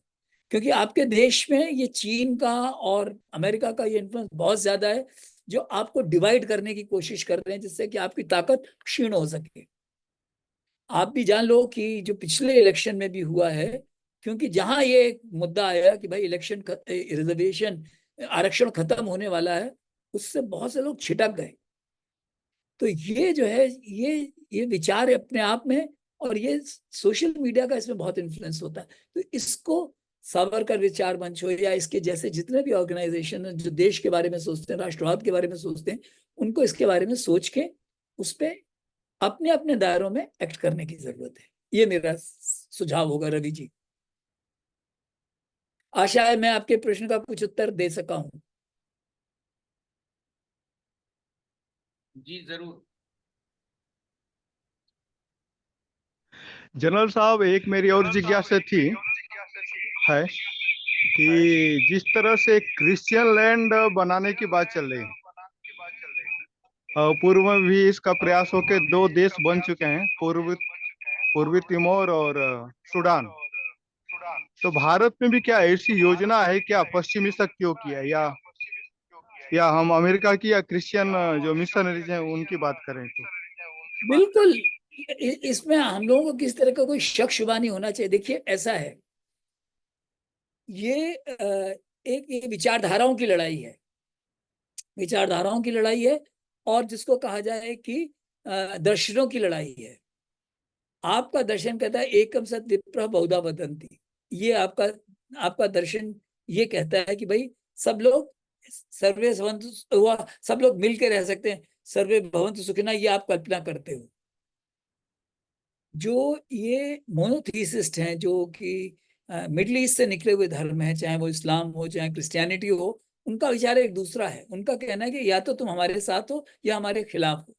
क्योंकि आपके देश में ये चीन का और अमेरिका का ये इन्फ्लुएंस बहुत ज्यादा है, जो आपको डिवाइड करने की कोशिश कर रहे हैं, जिससे कि आपकी ताकत क्षीण हो सके। आप भी जान लो कि जो पिछले इलेक्शन में भी हुआ है, क्योंकि जहां ये मुद्दा आया कि भाई इलेक्शन रिजर्वेशन आरक्षण खत्म होने वाला है, उससे बहुत से लोग छिटक गए। तो ये जो है ये विचार अपने आप में, और ये सोशल मीडिया का इसमें बहुत इन्फ्लुएंस होता है। तो इसको सावरकर विचार मंच हो या इसके जैसे जितने भी ऑर्गेनाइजेशन है जो देश के बारे में सोचते हैं, राष्ट्रवाद के बारे में सोचते हैं, उनको इसके बारे में सोच के उस पर अपने अपने दायरों में एक्ट करने की जरूरत है। ये मेरा सुझाव होगा रवि जी। आशा है मैं आपके प्रश्न का कुछ उत्तर दे सका हूं। जी जरूर। जनरल साहब, एक मेरी और जिज्ञासा थी है कि जिस तरह से क्रिश्चियन लैंड बनाने की बात चल रही है, पूर्व में भी इसका प्रयास होकर 2 देश बन चुके हैं, पूर्वी तिमोर और सूडान। तो भारत में भी क्या ऐसी योजना है क्या पश्चिमी शक्तियों की है, या हम अमेरिका की या क्रिश्चियन जो मिशनरीज हैं उनकी बात करें तो? बिल्कुल, इसमें हम लोगों को किस तरह का कोई शक शुबा नहीं होना चाहिए। देखिए ऐसा है, ये एक विचारधाराओं की लड़ाई है, विचारधाराओं की लड़ाई है। और जिसको कहा जाए कि दर्शनों की लड़ाई है। आपका दर्शन कहता है एकम सत विप्रः बहुधा वदन्ति, ये आपका दर्शन ये कहता है कि भाई सब लोग सर्वे भवन्तु हुआ, सब लोग मिलकर रह सकते हैं, सर्वे भवन्तु सुखिनः, ये आप कल्पना करते हो। जो ये मोनोथीसिस्ट हैं, जो कि मिडिल ईस्ट से निकले हुए धर्म है, चाहे वो इस्लाम हो चाहे क्रिश्चियनिटी हो, उनका विचार एक दूसरा है। उनका कहना है कि या तो तुम हमारे साथ हो या हमारे खिलाफ हो।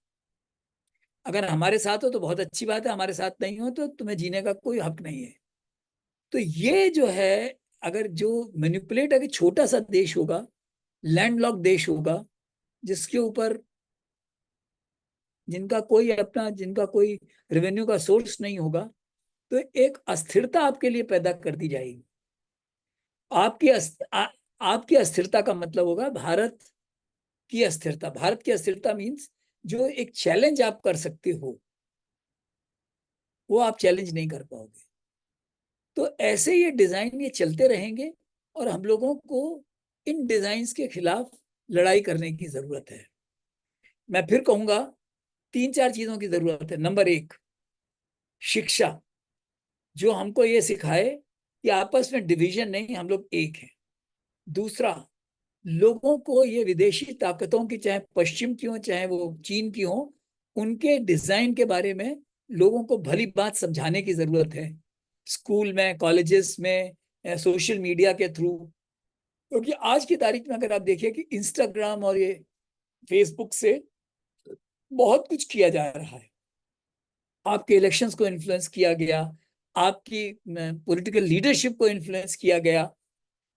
अगर हमारे साथ हो तो बहुत अच्छी बात है, हमारे साथ नहीं हो तो तुम्हें जीने का कोई हक नहीं है। तो ये जो है, अगर जो मैनिपुलेट, अगर छोटा सा देश होगा, लैंडलॉक देश होगा, जिसके ऊपर जिनका कोई रेवेन्यू का सोर्स नहीं होगा, तो एक अस्थिरता आपके लिए पैदा कर दी जाएगी। आपकी अस्थिरता का मतलब होगा भारत की अस्थिरता। भारत की अस्थिरता मीन्स जो एक चैलेंज आप कर सकते हो, वो आप चैलेंज नहीं कर पाओगे। तो ऐसे ये डिजाइन ये चलते रहेंगे और हम लोगों को इन डिजाइन्स के खिलाफ लड़ाई करने की जरूरत है। मैं फिर कहूंगा 3-4 चीजों की जरूरत है। नंबर 1, शिक्षा, जो हमको ये सिखाए कि आपस में डिवीजन नहीं, हम लोग एक हैं। दूसरा, लोगों को ये विदेशी ताकतों की, चाहे पश्चिम की हो चाहे वो चीन की हो, उनके डिजाइन के बारे में लोगों को भली बात समझाने की जरूरत है, स्कूल में, कॉलेजेस में, सोशल मीडिया के थ्रू। क्योंकि आज की तारीख में अगर आप देखिए कि इंस्टाग्राम और ये फेसबुक से बहुत कुछ किया जा रहा है। आपके इलेक्शंस को इन्फ्लुएंस किया गया, आपकी पॉलिटिकल लीडरशिप को इन्फ्लुएंस किया गया।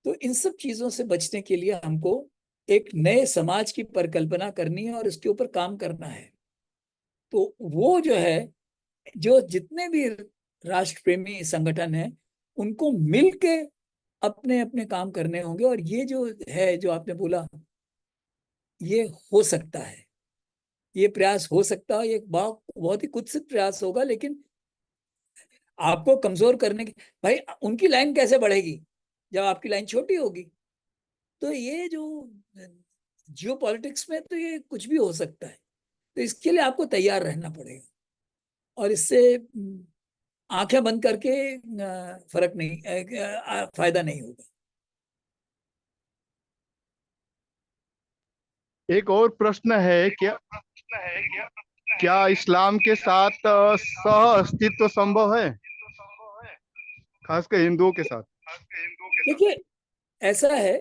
तो इन सब चीजों से बचने के लिए हमको एक नए समाज की परिकल्पना करनी है और इसके ऊपर काम करना है। तो वो जो है, जो जितने भी राष्ट्र प्रेमी संगठन हैं, उनको मिलके अपने अपने काम करने होंगे। और ये जो है, जो आपने बोला, ये हो सकता है, ये प्रयास हो सकता है, ये बहुत ही कुत्सित प्रयास होगा, लेकिन आपको कमजोर करने की, भाई उनकी लाइन कैसे बढ़ेगी जब आपकी लाइन छोटी होगी? तो ये जो जियो पॉलिटिक्स में तो ये कुछ भी हो सकता है। तो इसके लिए आपको तैयार रहना पड़ेगा, और इससे आंखें बंद करके फर्क नहीं, फायदा नहीं होगा। एक और प्रश्न है, क्या इस्लाम के साथ सह अस्तित्व संभव है, खासकर हिंदुओं के साथ? देखिए, ऐसा है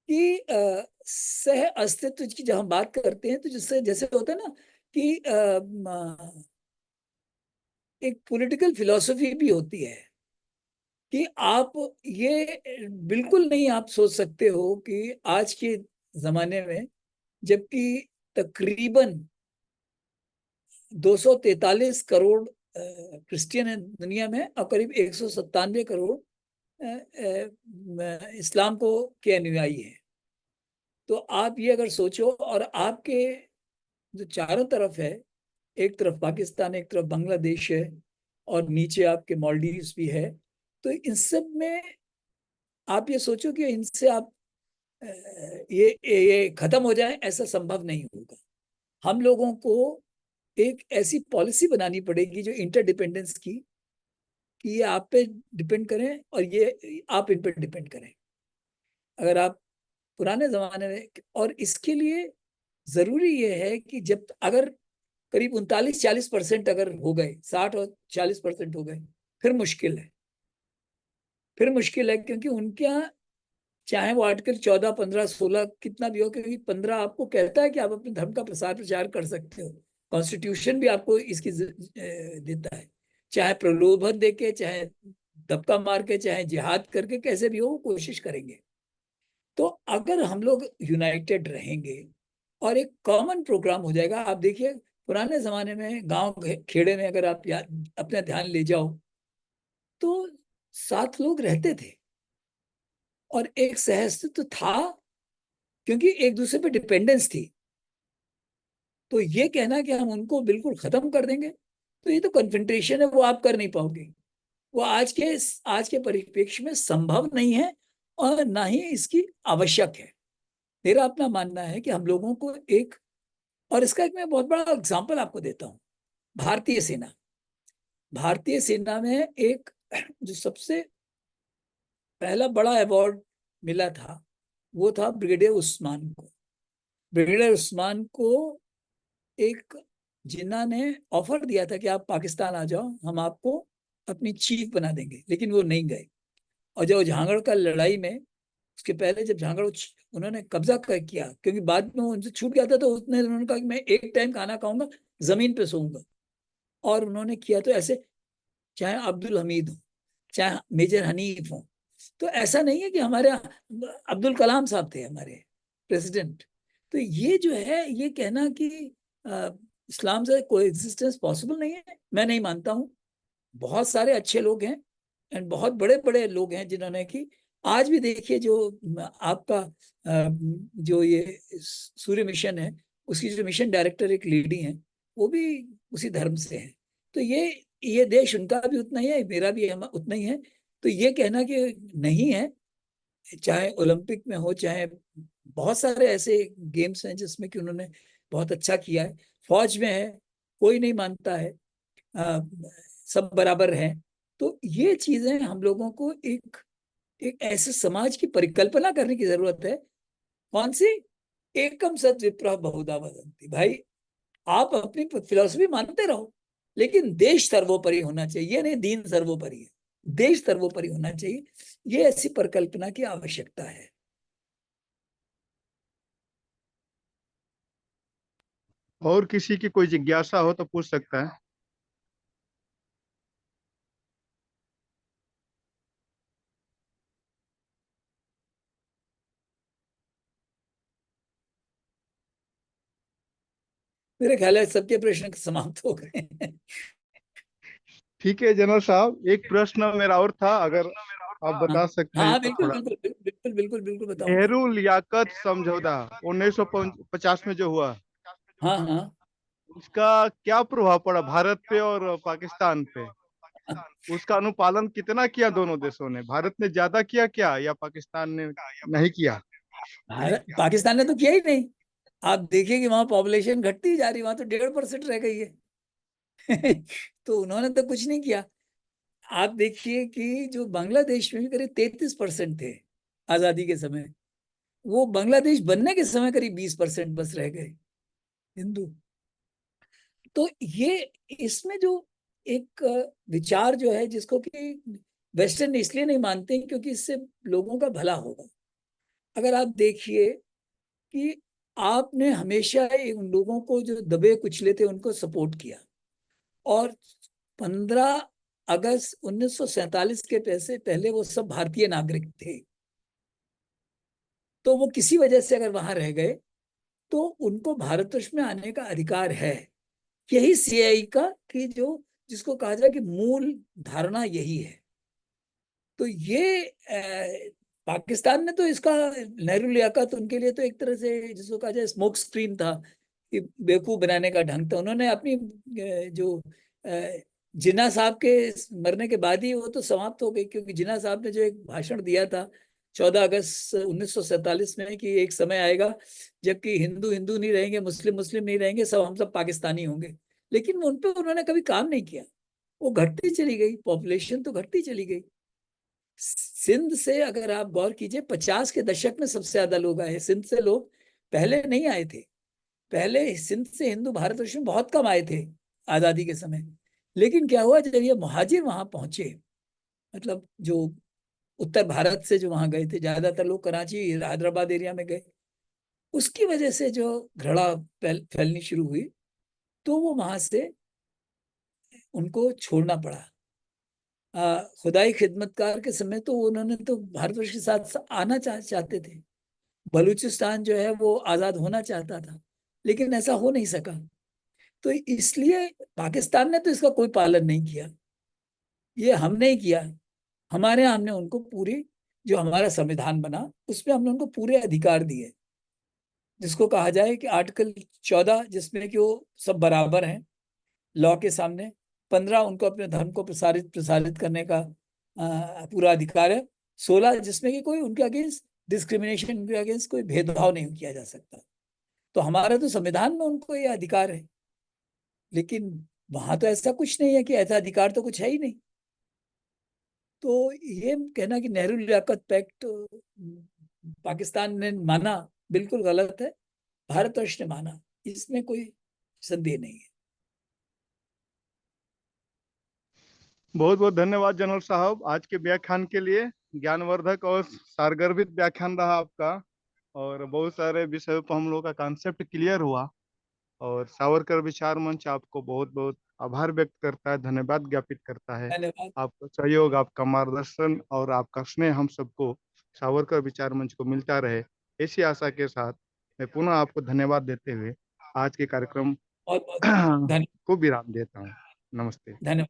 कि सह अस्तित्व की जब हम बात करते हैं, तो जिससे जैसे होता है ना कि एक पॉलिटिकल फिलॉसफी भी होती है कि आप ये बिल्कुल नहीं आप सोच सकते हो कि आज के जमाने में, जबकि तकरीबन 243 करोड़ क्रिश्चियन है दुनिया में, और करीब 197 करोड़ इस्लाम को के अनुयायी हैं। तो आप ये अगर सोचो, और आपके जो चारों तरफ है, एक तरफ पाकिस्तान, एक तरफ बांग्लादेश है, और नीचे आपके मालदीव्स भी है, तो इन सब में आप ये सोचो कि इनसे आप ये खत्म हो जाए, ऐसा संभव नहीं होगा। हम लोगों को एक ऐसी पॉलिसी बनानी पड़ेगी जो इंटरडिपेंडेंस की, कि ये आप पे डिपेंड करें और ये आप इन पर डिपेंड करें। अगर आप पुराने जमाने में, और इसके लिए जरूरी ये है कि जब अगर करीब 39-40% अगर हो गए, 60 और 40% हो गए, फिर मुश्किल है। क्योंकि उनके यहाँ, चाहे वो आर्टिकल 14, 15, 16 कितना भी हो, क्योंकि 15 आपको कहता है कि आप अपने धर्म का प्रसार प्रचार कर सकते हो। कॉन्स्टिट्यूशन भी आपको इसकी देता है, चाहे प्रलोभन देके, चाहे धक्का मार के, चाहे जिहाद करके, कैसे भी हो वो कोशिश करेंगे। तो अगर हम लोग यूनाइटेड रहेंगे और एक कॉमन प्रोग्राम हो जाएगा। आप देखिए, पुराने जमाने में गांव खेड़े में अगर आप अपना ध्यान ले जाओ, तो 7 लोग रहते थे और एक सहअस्तित्व था, क्योंकि एक दूसरे पे डिपेंडेंस थी। तो ये कहना कि हम उनको बिल्कुल खत्म कर देंगे, तो ये तो कन्फ्रंटेशन है, वो आप कर नहीं पाओगे। वो आज के परिप्रेक्ष्य में संभव नहीं है, और ना ही इसकी आवश्यक है। मेरा अपना मानना है कि हम लोगों को एक और इसका एक मैं बहुत बड़ा एग्जाम्पल आपको देता हूँ। भारतीय सेना में एक जो सबसे पहला बड़ा अवार्ड मिला था वो था ब्रिगेडियर उस्मान को। ब्रिगेडियर उस्मान को एक जिन्ना ने ऑफर दिया था कि आप पाकिस्तान आ जाओ, हम आपको अपनी चीफ बना देंगे, लेकिन वो नहीं गए। और जब झांगड़ का लड़ाई में, उसके पहले जब झांगड़ उन्होंने कब्जा किया, क्योंकि बाद में उनसे छूट गया था, तो उन्होंने कहा कि मैं एक टाइम खाना खाऊंगा, जमीन पे सोऊंगा। और उन्होंने किया तो ऐसे, चाहे अब्दुल हमीद हो, चाहे मेजर हनीफ हो। तो ऐसा नहीं है कि हमारे अब्दुल कलाम साहब थे हमारे प्रेसिडेंट। तो ये जो है, ये कहना कि इस्लाम से कोई एग्जिस्टेंस पॉसिबल नहीं है, मैं नहीं मानता हूँ। बहुत सारे अच्छे लोग हैं एंड बहुत बड़े बड़े लोग हैं जिन्होंने कि आज भी देखिए, जो आपका जो ये सूर्य मिशन है, उसकी जो मिशन डायरेक्टर एक लेडी हैं, वो भी उसी धर्म से हैं। तो ये देश उनका भी उतना ही है, मेरा भी उतना ही है। तो ये कहना कि नहीं है, चाहे ओलंपिक में हो, चाहे बहुत सारे ऐसे गेम्स हैं जिसमें कि उन्होंने बहुत अच्छा किया है, फौज में है, कोई नहीं मानता है, सब बराबर हैं। तो ये चीजें हम लोगों को एक एक ऐसे समाज की परिकल्पना करने की जरूरत है। कौन सी? एकम सद विप्रः बहुधा वदन्ति। भाई, आप अपनी फिलोसफी मानते रहो, लेकिन देश सर्वोपरि होना चाहिए। नहीं, दीन सर्वोपरि है, देश सर्वोपरि होना चाहिए। ये ऐसी परिकल्पना की आवश्यकता है। और किसी की कोई जिज्ञासा हो तो पूछ सकता है। मेरे ख्याल है सबके प्रश्न समाप्त हो गए हैं। ठीक है जनरल साहब, एक प्रश्न मेरा और था, अगर आप हाँ बता सकते हैं हाँ, तो बिल्कुल थोड़ा। बिल्कुल बिल्कुल बिल्कुल बिल्कुल बताऊंगा। नेहरू लियाकत समझौता 1950 में जो हुआ, हाँ हाँ। उसका क्या प्रभाव पड़ा भारत पे और पाकिस्तान पे? उसका अनुपालन कितना किया दोनों देशों ने? भारत ने ज्यादा किया क्या, या पाकिस्तान ने नहीं किया? पाकिस्तान ने तो किया ही नहीं। आप देखिए कि वहां पॉपुलेशन घटती जा रही, वहां तो 1.5% रह गई है। तो उन्होंने तो कुछ नहीं किया। आप देखिए कि जो बांग्लादेश में भी करीब 33% थे आजादी के समय, वो बांग्लादेश बनने के समय करीब 20% बस रह गए हिंदू। तो ये इसमें जो एक विचार जो है, जिसको कि वेस्टर्न इसलिए नहीं मानते क्योंकि इससे लोगों का भला होगा। अगर आप देखिए कि आपने हमेशा उन लोगों को जो दबे कुचले थे उनको सपोर्ट किया, और 15 अगस्त 1947 के पैसे पहले वो सब भारतीय नागरिक थे। तो वो किसी वजह से अगर वहां रह गए तो उनको भारतवर्ष में आने का अधिकार है। यही सीआई का कि जो जिसको कहा जाए कि मूल धारणा यही है। तो ये पाकिस्तान ने तो इसका, नेहरू लियाकत उनके लिए तो एक तरह से जिसको कहा जाए स्मोक स्क्रीन था, कि बेवकूफ बनाने का ढंग था। उन्होंने अपनी जो जिन्ना साहब के मरने के बाद ही वो तो समाप्त हो गई, क्योंकि जिन्ना साहब ने जो एक भाषण दिया था 14 अगस्त 1947 में, कि एक समय आएगा जबकि हिंदू हिंदू नहीं रहेंगे, मुस्लिम मुस्लिम नहीं रहेंगे, सब हम सब पाकिस्तानी होंगे। लेकिन उन पर उन्होंने कभी काम नहीं किया। वो घटती चली गई, पॉपुलेशन तो घटती चली गई। सिंध से अगर आप गौर कीजिए, 50 के दशक में सबसे ज्यादा लोग आए सिंध से। लोग पहले नहीं आए थे। पहले सिंध से हिंदू भारतवर्ष में बहुत कम आए थे आजादी के समय। लेकिन क्या हुआ, जब ये मुहाजिर वहां पहुंचे, मतलब जो उत्तर भारत से जो वहां गए थे, ज्यादातर लोग कराची हैदराबाद एरिया में गए, उसकी वजह से जो घृणा फैलनी शुरू हुई, तो वो वहां से उनको छोड़ना पड़ा। खुदाई खिदमतकार के समय तो उन्होंने तो भारतवर्ष के साथ आना चाहते थे। बलूचिस्तान जो है वो आजाद होना चाहता था, लेकिन ऐसा हो नहीं सका। तो इसलिए पाकिस्तान ने तो इसका कोई पालन नहीं किया। ये हमने ही किया। हमारे यहाँ हमने उनको पूरी, जो हमारा संविधान बना उसमें हमने उनको पूरे अधिकार दिए, जिसको कहा जाए कि आर्टिकल 14, जिसमें कि वो सब बराबर हैं लॉ के सामने। 15, उनको अपने धर्म को प्रसारित प्रसारित करने का पूरा अधिकार है। 16, जिसमें कि कोई उनके अगेंस्ट डिस्क्रिमिनेशन, उनके अगेंस्ट कोई भेदभाव नहीं किया जा सकता। तो हमारा तो संविधान में उनको ये अधिकार है, लेकिन वहां तो ऐसा कुछ नहीं है कि ऐसा अधिकार तो कुछ है ही नहीं। तो ये कहना कि नेहरू लियाकत पैक्ट पाकिस्तान ने माना, बिल्कुल गलत है। भारतवर्ष ने माना, इसमें कोई संदेह नहीं है। बहुत बहुत धन्यवाद जनरल साहब आज के व्याख्यान के लिए। ज्ञानवर्धक और सारगर्भित व्याख्यान रहा आपका, और बहुत सारे विषयों पर हम लोग का कॉन्सेप्ट क्लियर हुआ। और सावरकर विचार मंच आपको बहुत बहुत आभार व्यक्त करता है, धन्यवाद ज्ञापित करता है। धन्यवाद। आपका सहयोग, आपका मार्गदर्शन और आपका स्नेह हम सबको सावरकर विचार मंच को मिलता रहे, ऐसी आशा के साथ मैं पुनः आपको धन्यवाद देते हुए आज के कार्यक्रम बहुत बहुत धन्यवाद। को विराम देता हूँ। नमस्ते। धन्यवाद।